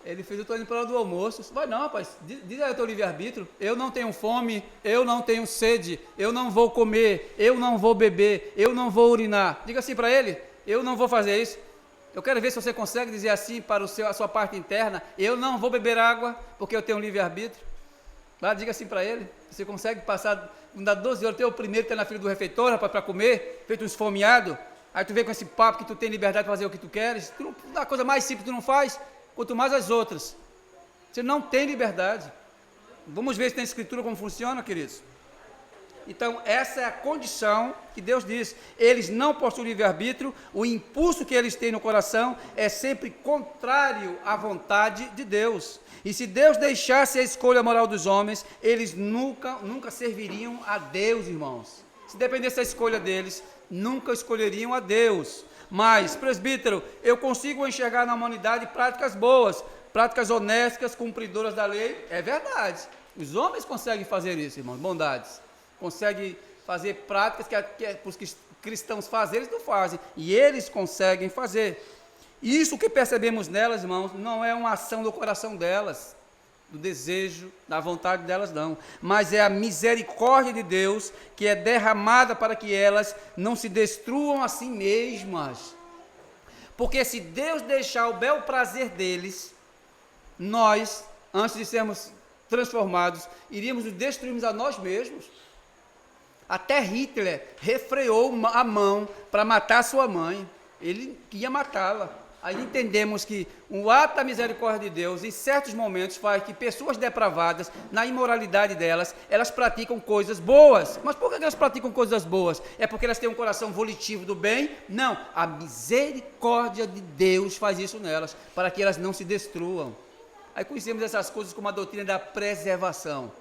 Ele fez, eu estou indo para a hora do almoço. Vai não, rapaz, diz aí o teu livre-arbítrio. Eu não tenho fome, eu não tenho sede, eu não vou comer, eu não vou beber, eu não vou urinar. Diga assim para ele, eu não vou fazer isso. Eu quero ver se você consegue dizer assim para a sua parte interna, eu não vou beber água porque eu tenho um livre-arbítrio. Lá, diga assim para ele, você consegue passar, não dá 12 horas, tu é o primeiro que está na fila do refeitório, rapaz, para comer, feito um esfomeado, aí tu vem com esse papo que tu tem liberdade de fazer o que tu queres, a coisa mais simples tu não faz, quanto mais as outras. Você não tem liberdade. Vamos ver se tem escritura como funciona, queridos. Então, essa é a condição que Deus diz. Eles não possuem livre-arbítrio, o impulso que eles têm no coração é sempre contrário à vontade de Deus. E se Deus deixasse a escolha moral dos homens, eles nunca serviriam a Deus, irmãos. Se dependesse da escolha deles, nunca escolheriam a Deus. Mas, presbítero, eu consigo enxergar na humanidade práticas boas, práticas honestas, cumpridoras da lei. É verdade. Os homens conseguem fazer isso, irmãos, bondades. Conseguem fazer práticas que os cristãos fazem, eles não fazem. E eles conseguem fazer. Isso que percebemos nelas, irmãos, não é uma ação do coração delas, do desejo, da vontade delas, não. Mas é a misericórdia de Deus que é derramada para que elas não se destruam a si mesmas. Porque se Deus deixar o bel prazer deles, nós, antes de sermos transformados, iríamos nos destruirmos a nós mesmos. Até Hitler refreou a mão para matar sua mãe. Ele ia matá-la. Aí entendemos que o ato da misericórdia de Deus, em certos momentos, faz que pessoas depravadas, na imoralidade delas, elas praticam coisas boas. Mas por que elas praticam coisas boas? É porque elas têm um coração volitivo do bem? Não, a misericórdia de Deus faz isso nelas, para que elas não se destruam. Aí conhecemos essas coisas como a doutrina da preservação,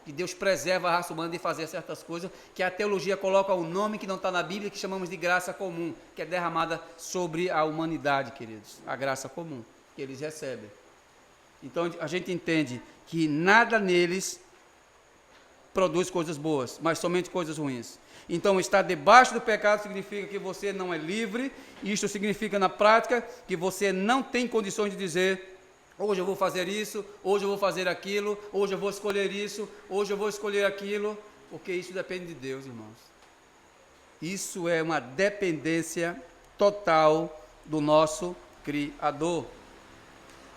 que Deus preserva a raça humana de fazer certas coisas, que a teologia coloca um nome que não está na Bíblia, que chamamos de graça comum, que é derramada sobre a humanidade, queridos, a graça comum que eles recebem. Então a gente entende que nada neles produz coisas boas, mas somente coisas ruins. Então, estar debaixo do pecado significa que você não é livre, e isto significa, na prática, que você não tem condições de dizer: hoje eu vou fazer isso, hoje eu vou fazer aquilo, hoje eu vou escolher isso, hoje eu vou escolher aquilo, porque isso depende de Deus, irmãos. Isso é uma dependência total do nosso Criador.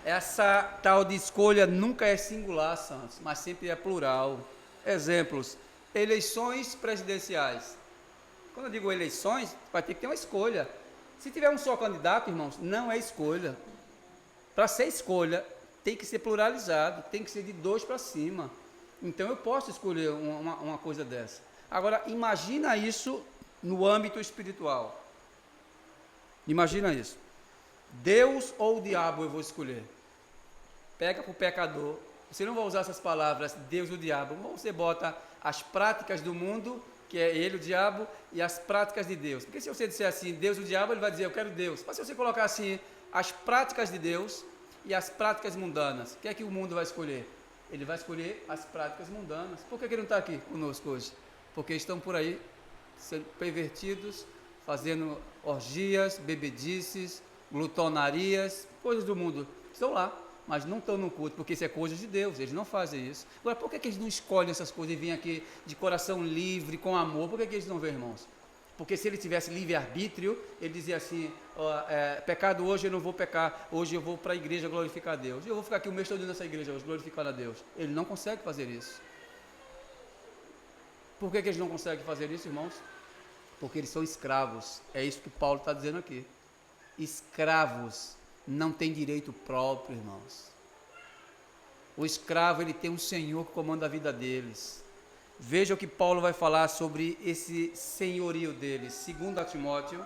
Essa tal de escolha nunca é singular, santos, mas sempre é plural. Exemplos: eleições presidenciais. Quando eu digo eleições, vai ter que ter uma escolha. Se tiver um só candidato, irmãos, não é escolha. Para ser escolha, tem que ser pluralizado, tem que ser de 2 para cima. Então eu posso escolher uma coisa dessa. Agora, imagina isso no âmbito espiritual. Imagina isso. Deus ou o diabo eu vou escolher. Pega para o pecador. Você não vai usar essas palavras, Deus e o diabo. Você bota as práticas do mundo, que é ele, o diabo, e as práticas de Deus. Porque se você disser assim, Deus e o diabo, ele vai dizer, eu quero Deus. Mas se você colocar assim, as práticas de Deus e as práticas mundanas, o que é que o mundo vai escolher? Ele vai escolher as práticas mundanas. Por que ele não está aqui conosco hoje? Porque estão por aí sendo pervertidos, fazendo orgias, bebedices, glutonarias, coisas do mundo. Estão lá, mas não estão no culto, porque isso é coisa de Deus, eles não fazem isso. Agora, por que eles não escolhem essas coisas e vêm aqui de coração livre, com amor? Por que eles não vêm, irmãos? Porque se ele tivesse livre-arbítrio, ele dizia assim, pecado hoje eu não vou pecar, hoje eu vou para a igreja glorificar a Deus. Eu vou ficar aqui o mês todo nessa igreja hoje, glorificando a Deus. Ele não consegue fazer isso. Por que eles não conseguem fazer isso, irmãos? Porque eles são escravos. É isso que Paulo está dizendo aqui. Escravos não têm direito próprio, irmãos. O escravo, ele tem um senhor que comanda a vida deles. Veja o que Paulo vai falar sobre esse senhorio deles. 2 Timóteo,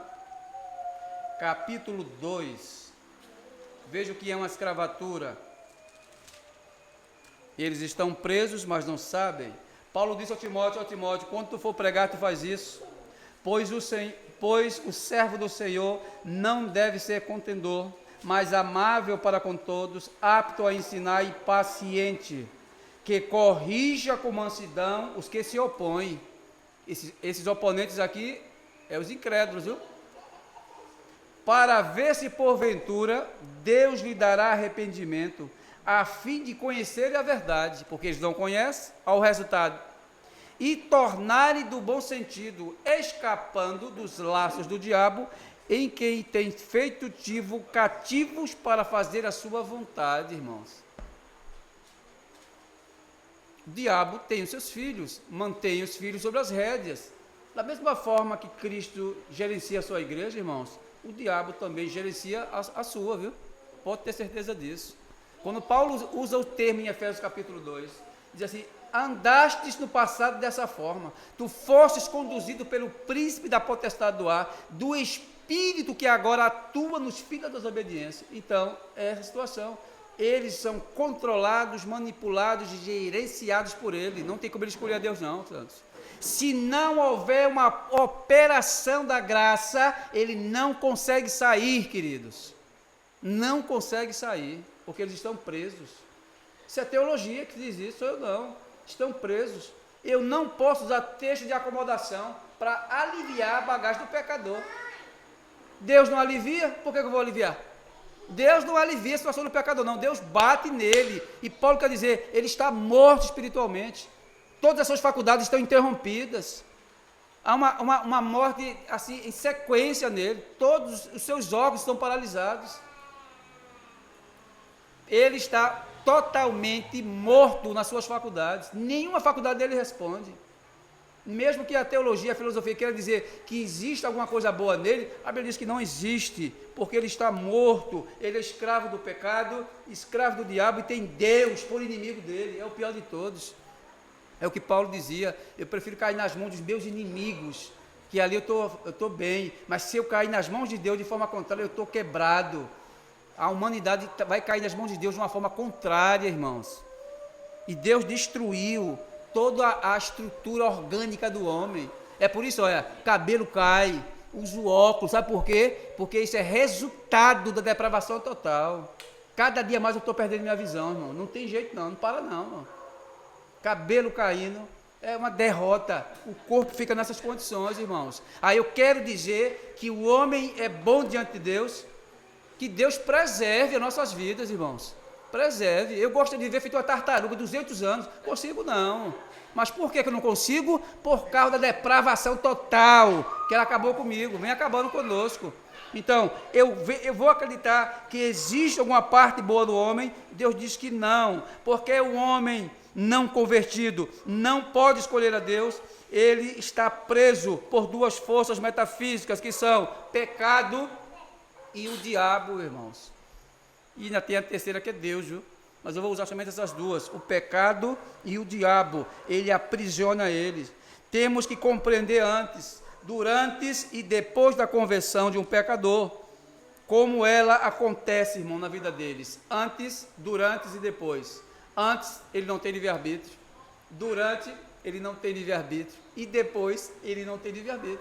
capítulo 2. Veja o que é uma escravatura. Eles estão presos, mas não sabem. Paulo disse ao Timóteo, quando tu for pregar, tu faz isso. Pois o servo do Senhor não deve ser contendor, mas amável para com todos, apto a ensinar e paciente, que corrija com mansidão os que se opõem. Esses oponentes aqui, os incrédulos, viu? Para ver se porventura Deus lhe dará arrependimento, a fim de conhecerem a verdade, porque eles não conhecem, ao resultado, e tornarem do bom sentido, escapando dos laços do diabo, em quem tem feito cativos para fazer a sua vontade, irmãos. O diabo tem os seus filhos, mantém os filhos sobre as rédeas. Da mesma forma que Cristo gerencia a sua igreja, irmãos, o diabo também gerencia a sua, viu? Pode ter certeza disso. Quando Paulo usa o termo em Efésios capítulo 2, diz assim, andastes no passado dessa forma, tu fostes conduzido pelo príncipe da potestade do ar, do espírito que agora atua nos filhos da desobediência. Então, é essa situação. Eles são controlados, manipulados e gerenciados por ele. Não tem como ele escolher a Deus, não, santos. Se não houver uma operação da graça, ele não consegue sair, queridos. Não consegue sair, porque eles estão presos. Isso é teologia que diz isso, eu não. Estão presos. Eu não posso usar texto de acomodação para aliviar a bagagem do pecador. Deus não alivia? Por que eu vou aliviar? Deus não alivia a situação do pecador, não. Deus bate nele. E Paulo quer dizer, ele está morto espiritualmente. Todas as suas faculdades estão interrompidas. Há uma morte assim em sequência nele. Todos os seus órgãos estão paralisados. Ele está totalmente morto nas suas faculdades. Nenhuma faculdade dele responde. Mesmo que a teologia, a filosofia queira dizer que existe alguma coisa boa nele, a Bíblia diz que não existe, porque ele está morto, ele é escravo do pecado, escravo do diabo e tem Deus por inimigo dele, é o pior de todos. É o que Paulo dizia, eu prefiro cair nas mãos dos meus inimigos, que ali eu estou bem, mas se eu cair nas mãos de Deus de forma contrária, eu estou quebrado. A humanidade vai cair nas mãos de Deus de uma forma contrária, irmãos. E Deus destruiu toda a estrutura orgânica do homem. É por isso, olha, cabelo cai, uso óculos, sabe por quê? Porque isso é resultado da depravação total. Cada dia mais eu estou perdendo minha visão, irmão. Não tem jeito não para não, irmão. Cabelo caindo, é uma derrota. O corpo fica nessas condições, irmãos. Aí eu quero dizer que o homem é bom diante de Deus, que Deus preserve as nossas vidas, irmãos. Preserve. Eu gosto de viver feito uma tartaruga, 200 anos. Consigo não. Mas por que eu não consigo? Por causa da depravação total, que ela acabou comigo, vem acabando conosco. Então, eu vou acreditar que existe alguma parte boa do homem. Deus diz que não, porque o homem não convertido não pode escolher a Deus. Ele está preso por duas forças metafísicas, que são pecado e o diabo, irmãos. E ainda tem a terceira, que é Deus, viu? Mas eu vou usar somente essas duas, o pecado e o diabo. Ele aprisiona eles. Temos que compreender antes, durante e depois da conversão de um pecador, como ela acontece, irmão, na vida deles. Antes, durante e depois. Antes, ele não tem livre-arbítrio. Durante, ele não tem livre-arbítrio. E depois, ele não tem livre-arbítrio.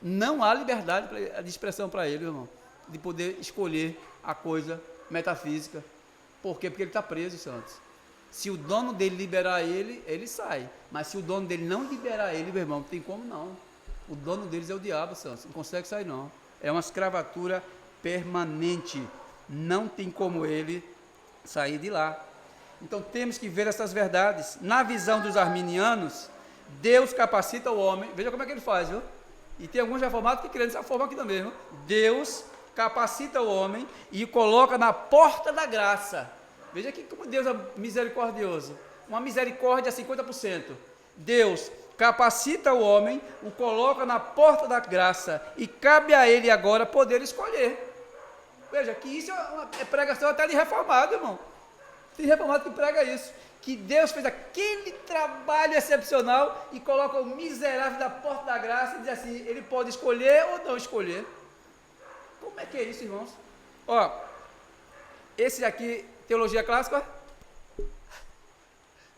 Não há liberdade de expressão para ele, irmão, de poder escolher a coisa metafísica. Por quê? Porque ele está preso, santos. Se o dono dele liberar ele, ele sai. Mas se o dono dele não liberar ele, meu irmão, não tem como não. O dono deles é o diabo, santos. Não consegue sair, não. É uma escravatura permanente. Não tem como ele sair de lá. Então temos que ver essas verdades. Na visão dos arminianos, Deus capacita o homem. Veja como é que ele faz, viu? E tem alguns reformados que querem dessa forma aqui também, viu? Deus capacita o homem e o coloca na porta da graça. Veja aqui como Deus é misericordioso. Uma misericórdia a 50%. Deus capacita o homem, o coloca na porta da graça e cabe a ele agora poder escolher. Veja que isso é pregação até de reformado, irmão. Tem reformado que prega isso. Que Deus fez aquele trabalho excepcional e coloca o miserável na porta da graça e diz assim, ele pode escolher ou não escolher. Como é que é isso, irmãos? Ó, esse aqui, teologia clássica,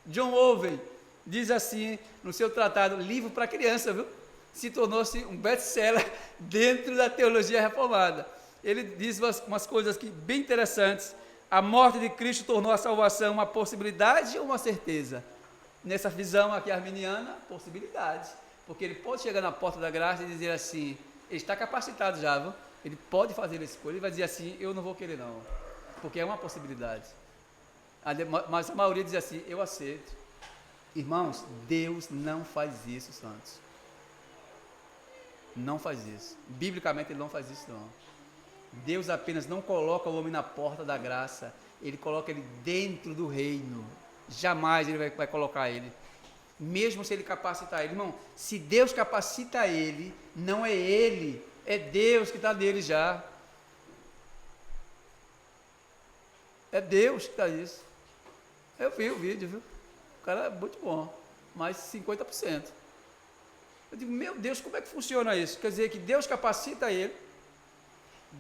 John Owen diz assim, no seu tratado, livro para criança, viu? Se tornou-se um best-seller dentro da teologia reformada. Ele diz umas coisas aqui bem interessantes. A morte de Cristo tornou a salvação uma possibilidade ou uma certeza? Nessa visão aqui arminiana, possibilidade. Porque ele pode chegar na porta da graça e dizer assim, ele está capacitado já, viu? Ele pode fazer essa escolha, ele vai dizer assim, eu não vou querer não, porque é uma possibilidade. Mas a maioria diz assim, eu aceito. Irmãos, Deus não faz isso, santos. Não faz isso. Biblicamente ele não faz isso não. Deus apenas não coloca o homem na porta da graça, ele coloca ele dentro do reino. Jamais ele vai colocar ele. Mesmo se ele capacitar ele. Irmão, se Deus capacita ele, não é ele, é Deus que está nele já. É Deus que está nisso. Eu vi o vídeo, viu? O cara é muito bom, mas 50%. Eu digo, meu Deus, como é que funciona isso? Quer dizer que Deus capacita ele,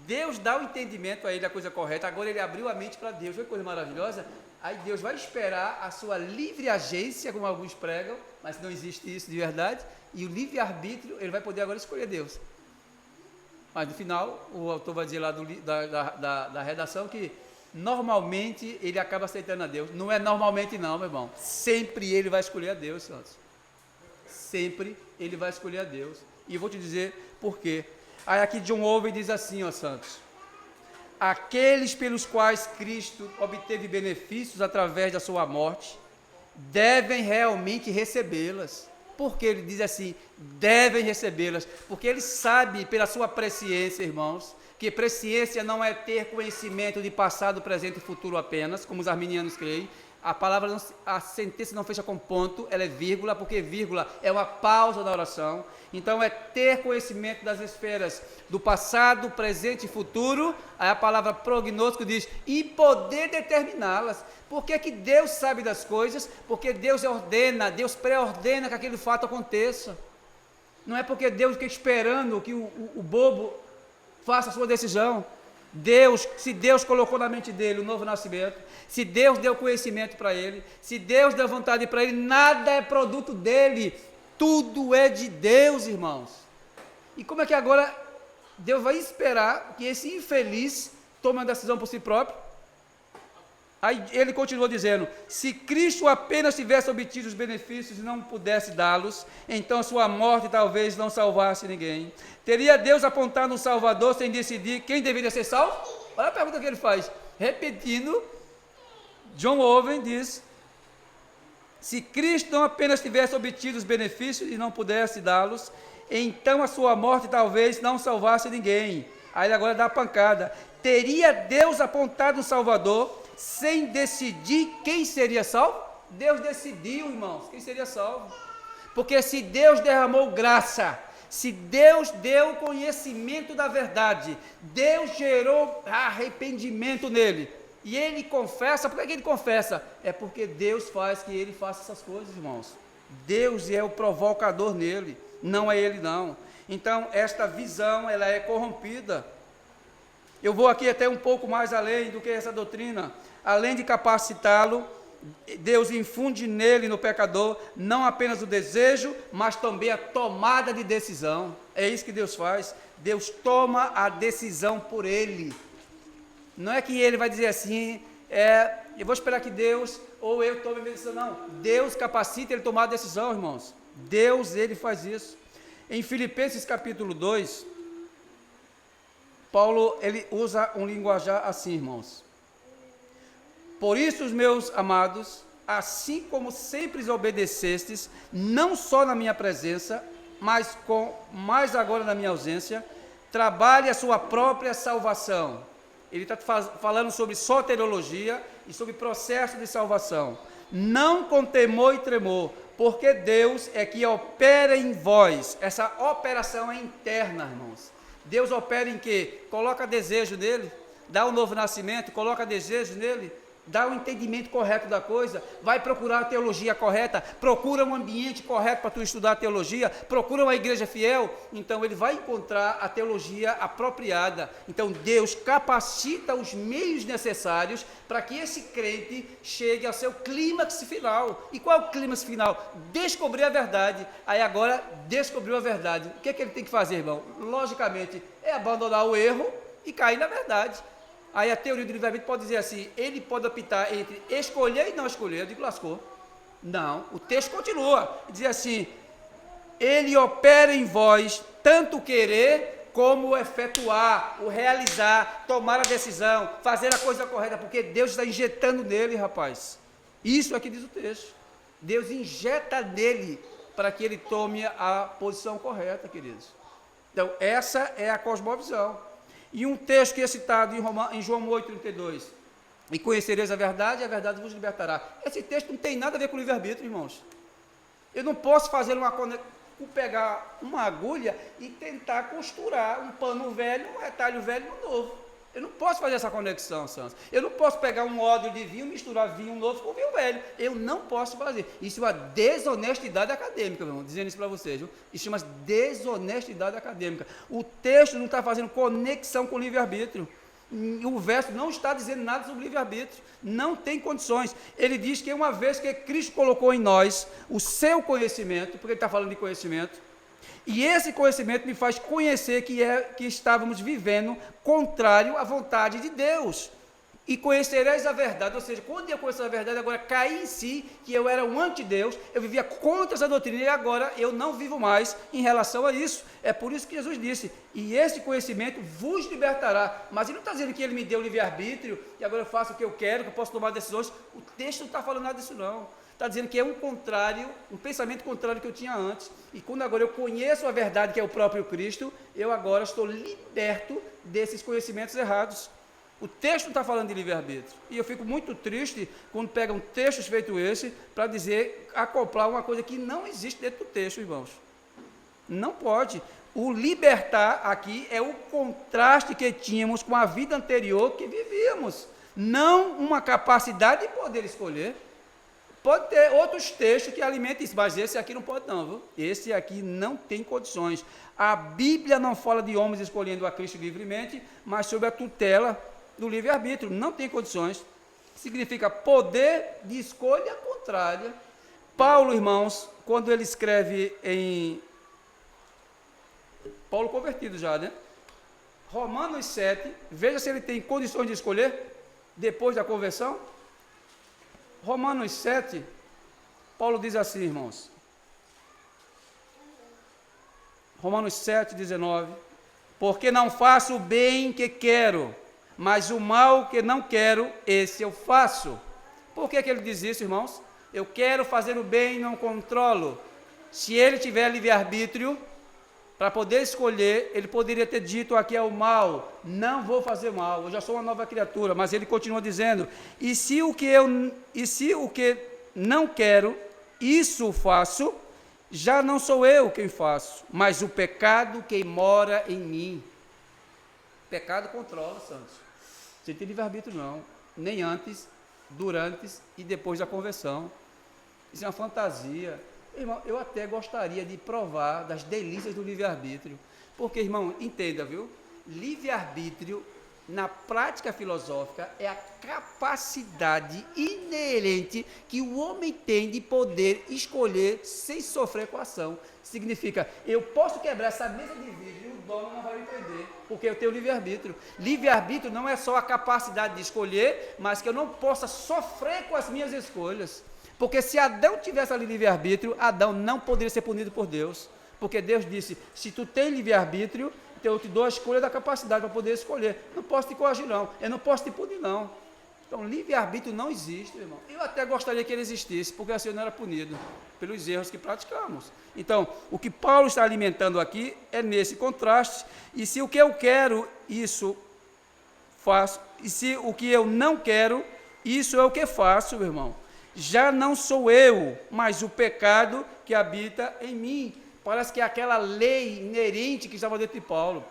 Deus dá o entendimento a ele, a coisa correta, agora ele abriu a mente para Deus, foi coisa maravilhosa. Aí Deus vai esperar a sua livre agência, como alguns pregam, mas não existe isso de verdade, e o livre-arbítrio, ele vai poder agora escolher Deus. Mas no final, o autor vai dizer lá da redação que normalmente ele acaba aceitando a Deus. Não é normalmente não, meu irmão. Sempre ele vai escolher a Deus, santos. Sempre ele vai escolher a Deus. E eu vou te dizer por quê. Aí aqui John Owen diz assim, ó santos. Aqueles pelos quais Cristo obteve benefícios através da sua morte, devem realmente recebê-las. Por que ele diz assim, devem recebê-las? Porque ele sabe pela sua presciência, irmãos, que presciência não é ter conhecimento de passado, presente e futuro apenas, como os arminianos creem. A palavra, a sentença não fecha com ponto, ela é vírgula, porque vírgula é uma pausa da oração. Então é ter conhecimento das esferas do passado, presente e futuro. Aí a palavra prognóstico diz, e poder determiná-las. Por que que Deus sabe das coisas? Porque Deus ordena, Deus pré-ordena que aquele fato aconteça. Não é porque Deus fica esperando que o bobo faça a sua decisão. Se Deus colocou na mente dele o novo nascimento, se Deus deu conhecimento para ele, se Deus deu vontade para ele, nada é produto dele, tudo é de Deus, irmãos. E como é que agora Deus vai esperar que esse infeliz tome uma decisão por si próprio? Aí ele continuou dizendo, se Cristo apenas tivesse obtido os benefícios e não pudesse dá-los, então a sua morte talvez não salvasse ninguém. Teria Deus apontado um Salvador sem decidir quem deveria ser salvo? Olha a pergunta que ele faz. Repetindo, John Owen diz, se Cristo não apenas tivesse obtido os benefícios e não pudesse dá-los, então a sua morte talvez não salvasse ninguém. Aí ele agora dá a pancada. Teria Deus apontado um Salvador sem decidir quem seria salvo? Deus decidiu, irmãos, quem seria salvo. Porque se Deus derramou graça, se Deus deu conhecimento da verdade, Deus gerou arrependimento nele, e ele confessa, por que ele confessa? É porque Deus faz que ele faça essas coisas, irmãos. Deus é o provocador nele, não é ele não. Então, esta visão, ela é corrompida. Eu vou aqui até um pouco mais além do que essa doutrina. Além de capacitá-lo, Deus infunde nele, no pecador, não apenas o desejo, mas também a tomada de decisão. É isso que Deus faz. Deus toma a decisão por ele. Não é que ele vai dizer assim, eu vou esperar que Deus ou eu tome a minha decisão. Não, Deus capacita ele a tomar a decisão, irmãos. Deus, ele faz isso. Em Filipenses capítulo 2, Paulo, ele usa um linguajar assim, irmãos. Por isso, os meus amados, assim como sempre obedecestes, não só na minha presença, mas mais agora na minha ausência, trabalhe a sua própria salvação. Ele está falando sobre soteriologia e sobre processo de salvação. Não com temor e tremor, porque Deus é que opera em vós. Essa operação é interna, irmãos. Deus opera em quê? Coloca desejo nele, dá um novo nascimento, coloca desejo nele, dá o entendimento correto da coisa, vai procurar a teologia correta, procura um ambiente correto para tu estudar a teologia, procura uma igreja fiel, então ele vai encontrar a teologia apropriada. Então Deus capacita os meios necessários para que esse crente chegue ao seu clímax final. E qual é o clímax final? Descobrir a verdade. Aí agora descobriu a verdade, o que é que ele tem que fazer, irmão? Logicamente é abandonar o erro e cair na verdade. Aí a teoria do livre-arbítrio pode dizer assim, ele pode optar entre escolher e não escolher. Eu digo, lascou. Não, o texto continua, diz assim, ele opera em vós tanto o querer como o efetuar, o realizar, tomar a decisão, fazer a coisa correta, porque Deus está injetando nele, rapaz. Isso é que diz o texto. Deus injeta nele para que ele tome a posição correta, queridos. Então, essa é a cosmovisão. E um texto que é citado em João 8,32, e conhecereis a verdade vos libertará. Esse texto não tem nada a ver com o livre-arbítrio, irmãos. Eu não posso fazer pegar uma agulha e tentar costurar um pano velho, um retalho velho no novo. Eu não posso fazer essa conexão, Santos. Eu não posso pegar um odre de vinho, misturar vinho novo com vinho velho. Eu não posso fazer. Isso é uma desonestidade acadêmica, meu irmão, dizendo isso para vocês. Viu? Isso chama-se desonestidade acadêmica. O texto não está fazendo conexão com o livre-arbítrio. O verso não está dizendo nada sobre livre-arbítrio. Não tem condições. Ele diz que uma vez que Cristo colocou em nós o seu conhecimento, porque ele está falando de conhecimento, e esse conhecimento me faz conhecer que estávamos vivendo contrário à vontade de Deus. E conhecereis a verdade, ou seja, quando eu conheço a verdade, agora caí em si, que eu era um antideus, eu vivia contra essa doutrina, e agora eu não vivo mais em relação a isso. É por isso que Jesus disse, e esse conhecimento vos libertará. Mas ele não está dizendo que ele me deu livre-arbítrio, e agora eu faço o que eu quero, que eu posso tomar decisões. O texto não está falando nada disso não. Está dizendo que é um pensamento contrário que eu tinha antes, e quando agora eu conheço a verdade, que é o próprio Cristo, eu agora estou liberto desses conhecimentos errados. O texto não está falando de livre-arbítrio, e eu fico muito triste quando pegam textos feito esse, para dizer, acoplar uma coisa que não existe dentro do texto, irmãos. Não pode. O libertar aqui é o contraste que tínhamos com a vida anterior que vivíamos, não uma capacidade de poder escolher. Pode ter outros textos que alimentem isso, mas esse aqui não pode não, viu? Esse aqui não tem condições. A Bíblia não fala de homens escolhendo a Cristo livremente, mas sobre a tutela do livre-arbítrio. Não tem condições. Significa poder de escolha contrária. Paulo, irmãos, quando ele escreve em... Paulo convertido já, né? Romanos 7, veja se ele tem condições de escolher depois da conversão. Romanos 7, Paulo diz assim, irmãos. Romanos 7, 19. Porque não faço o bem que quero, mas o mal que não quero, esse eu faço. Por que ele diz isso, irmãos? Eu quero fazer o bem e não controlo. Se ele tiver livre-arbítrio, para poder escolher, ele poderia ter dito: aqui é o mal, não vou fazer mal, eu já sou uma nova criatura. Mas ele continua dizendo: e se o que não quero, isso faço, já não sou eu quem faço, mas o pecado que mora em mim. Pecado controla, santos. Você não tem livre-arbítrio não, nem antes, durante e depois da conversão. Isso é uma fantasia. Irmão, eu até gostaria de provar das delícias do livre-arbítrio, porque, irmão, entenda, viu? Livre-arbítrio, na prática filosófica, é a capacidade inerente que o homem tem de poder escolher sem sofrer coação. Significa, eu posso quebrar essa mesa de vidro e o dono não vai me prender, porque eu tenho livre-arbítrio. Livre-arbítrio não é só a capacidade de escolher, mas que eu não possa sofrer com as minhas escolhas. Porque se Adão tivesse ali livre-arbítrio, Adão não poderia ser punido por Deus. Porque Deus disse: se tu tem livre-arbítrio, então eu te dou a escolha da capacidade para poder escolher. Não posso te coagir não, eu não posso te punir não. Então livre-arbítrio não existe, irmão. Eu até gostaria que ele existisse, porque assim eu não era punido pelos erros que praticamos. Então, o que Paulo está alimentando aqui é nesse contraste. E se o que eu quero, isso faço. E se o que eu não quero, isso é o que faço, meu irmão. Já não sou eu, mas o pecado que habita em mim. Parece que é aquela lei inerente que estava dentro de Paulo.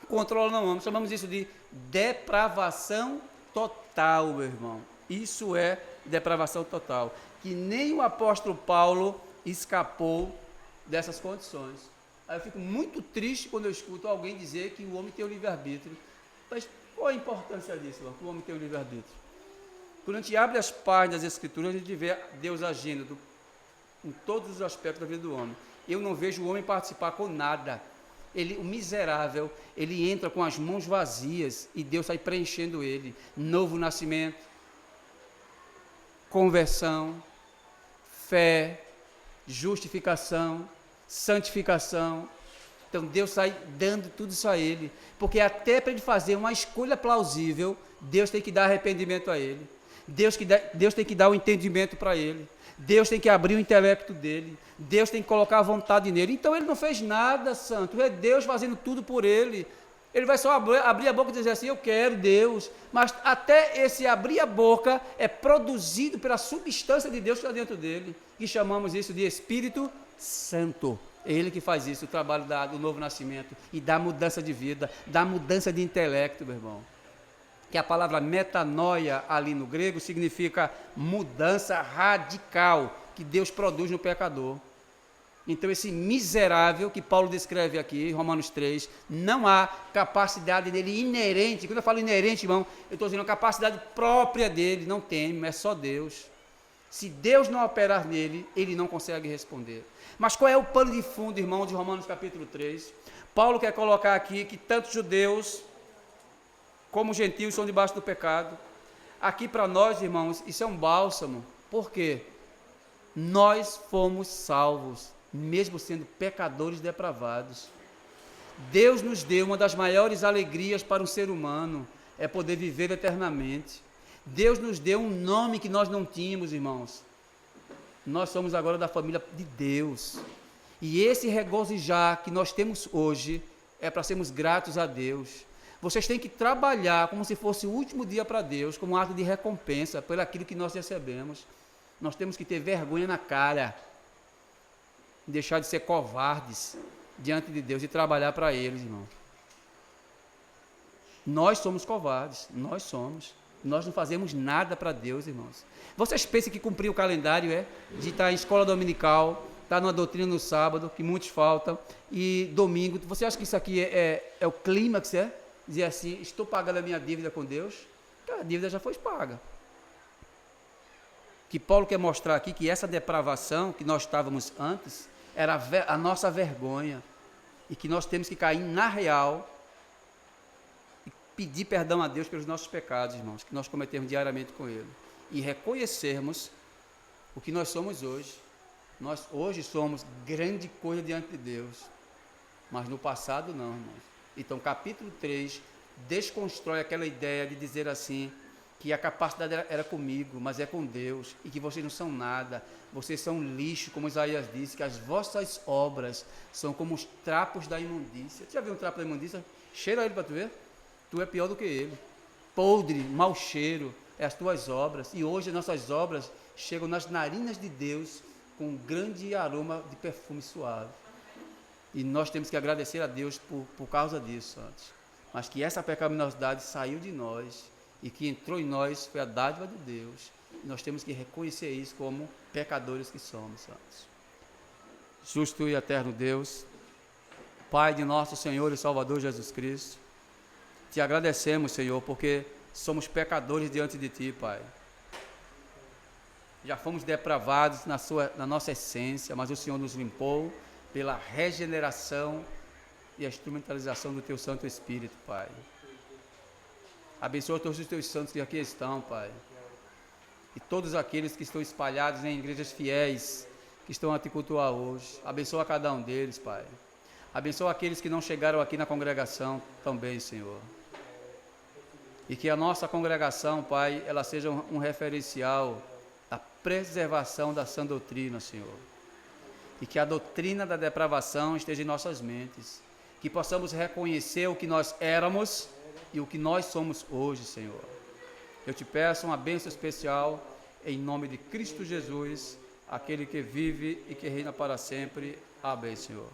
Controla não, vamos, chamamos isso de depravação total, meu irmão. Isso é depravação total. Que nem o apóstolo Paulo escapou dessas condições. Aí eu fico muito triste quando eu escuto alguém dizer que o homem tem o livre-arbítrio. Mas qual a importância disso, irmão, que o homem tem o livre-arbítrio? Quando a gente abre as páginas das Escrituras, a gente vê Deus agindo em todos os aspectos da vida do homem. Eu não vejo o homem participar com nada. O miserável, ele entra com as mãos vazias e Deus sai preenchendo ele. Novo nascimento, conversão, fé, justificação, santificação. Então Deus sai dando tudo isso a ele. Porque até para ele fazer uma escolha plausível, Deus tem que dar arrependimento a ele. Deus tem que dar o entendimento para ele. Deus tem que abrir o intelecto dele. Deus tem que colocar a vontade nele. Então ele não fez nada, santo. É Deus fazendo tudo por ele. Ele vai só abrir a boca e dizer assim: eu quero Deus. Mas até esse abrir a boca é produzido pela substância de Deus que está dentro dele. E chamamos isso de Espírito Santo. É ele que faz isso, o trabalho do novo nascimento. E da mudança de vida, da mudança de intelecto, meu irmão. Que a palavra metanoia ali no grego significa mudança radical que Deus produz no pecador. Então esse miserável que Paulo descreve aqui, em Romanos 3, não há capacidade dele inerente. Quando eu falo inerente, irmão, eu estou dizendo a capacidade própria dele, não tem, é só Deus. Se Deus não operar nele, ele não consegue responder. Mas qual é o pano de fundo, irmão, de Romanos capítulo 3? Paulo quer colocar aqui que tanto judeus como gentios são debaixo do pecado. Aqui para nós, irmãos, isso é um bálsamo. Por quê? Nós fomos salvos, mesmo sendo pecadores depravados. Deus nos deu uma das maiores alegrias para um ser humano, é poder viver eternamente. Deus nos deu um nome que nós não tínhamos, irmãos. Nós somos agora da família de Deus. E esse regozijar que nós temos hoje é para sermos gratos a Deus. Vocês têm que trabalhar como se fosse o último dia para Deus, como um ato de recompensa por aquilo que nós recebemos. Nós temos que ter vergonha na cara, deixar de ser covardes diante de Deus e trabalhar para eles, irmão. Nós somos covardes, nós somos. Nós não fazemos nada para Deus, irmãos. Vocês pensam que cumprir o calendário é de estar em escola dominical, estar numa doutrina no sábado, que muitos faltam, e domingo. Você acha que isso aqui é o clímax, é? Dizer assim, estou pagando a minha dívida com Deus? A dívida já foi paga. Que Paulo quer mostrar aqui que essa depravação que nós estávamos antes era a nossa vergonha e que nós temos que cair na real e pedir perdão a Deus pelos nossos pecados, irmãos, que nós cometemos diariamente com Ele e reconhecermos o que nós somos hoje. Nós hoje somos grande coisa diante de Deus, mas no passado não, irmãos. Então, capítulo 3 desconstrói aquela ideia de dizer assim, que a capacidade era comigo, mas é com Deus, e que vocês não são nada, vocês são lixo, como Isaías disse, que as vossas obras são como os trapos da imundícia. Você já viu um trapo da imundícia? Cheira ele para tu ver. Tu é pior do que ele. Podre, mau cheiro, é as tuas obras. E hoje as nossas obras chegam nas narinas de Deus com um grande aroma de perfume suave. E nós temos que agradecer a Deus por causa disso, antes. Mas que essa pecaminosidade saiu de nós, e que entrou em nós foi a dádiva de Deus. E nós temos que reconhecer isso como pecadores que somos, santos. Justo e eterno Deus, Pai de nosso Senhor e Salvador Jesus Cristo, te agradecemos, Senhor, porque somos pecadores diante de Ti, Pai. Já fomos depravados na nossa essência, mas o Senhor nos limpou pela regeneração e a instrumentalização do Teu Santo Espírito, Pai. Abençoa todos os Teus santos que aqui estão, Pai. E todos aqueles que estão espalhados em igrejas fiéis, que estão a Te cultuar hoje. Abençoa cada um deles, Pai. Abençoa aqueles que não chegaram aqui na congregação também, Senhor. E que a nossa congregação, Pai, ela seja um referencial da preservação da sã doutrina, Senhor. E que a doutrina da depravação esteja em nossas mentes. Que possamos reconhecer o que nós éramos e o que nós somos hoje, Senhor. Eu te peço uma bênção especial em nome de Cristo Jesus, aquele que vive e que reina para sempre. Amém, Senhor.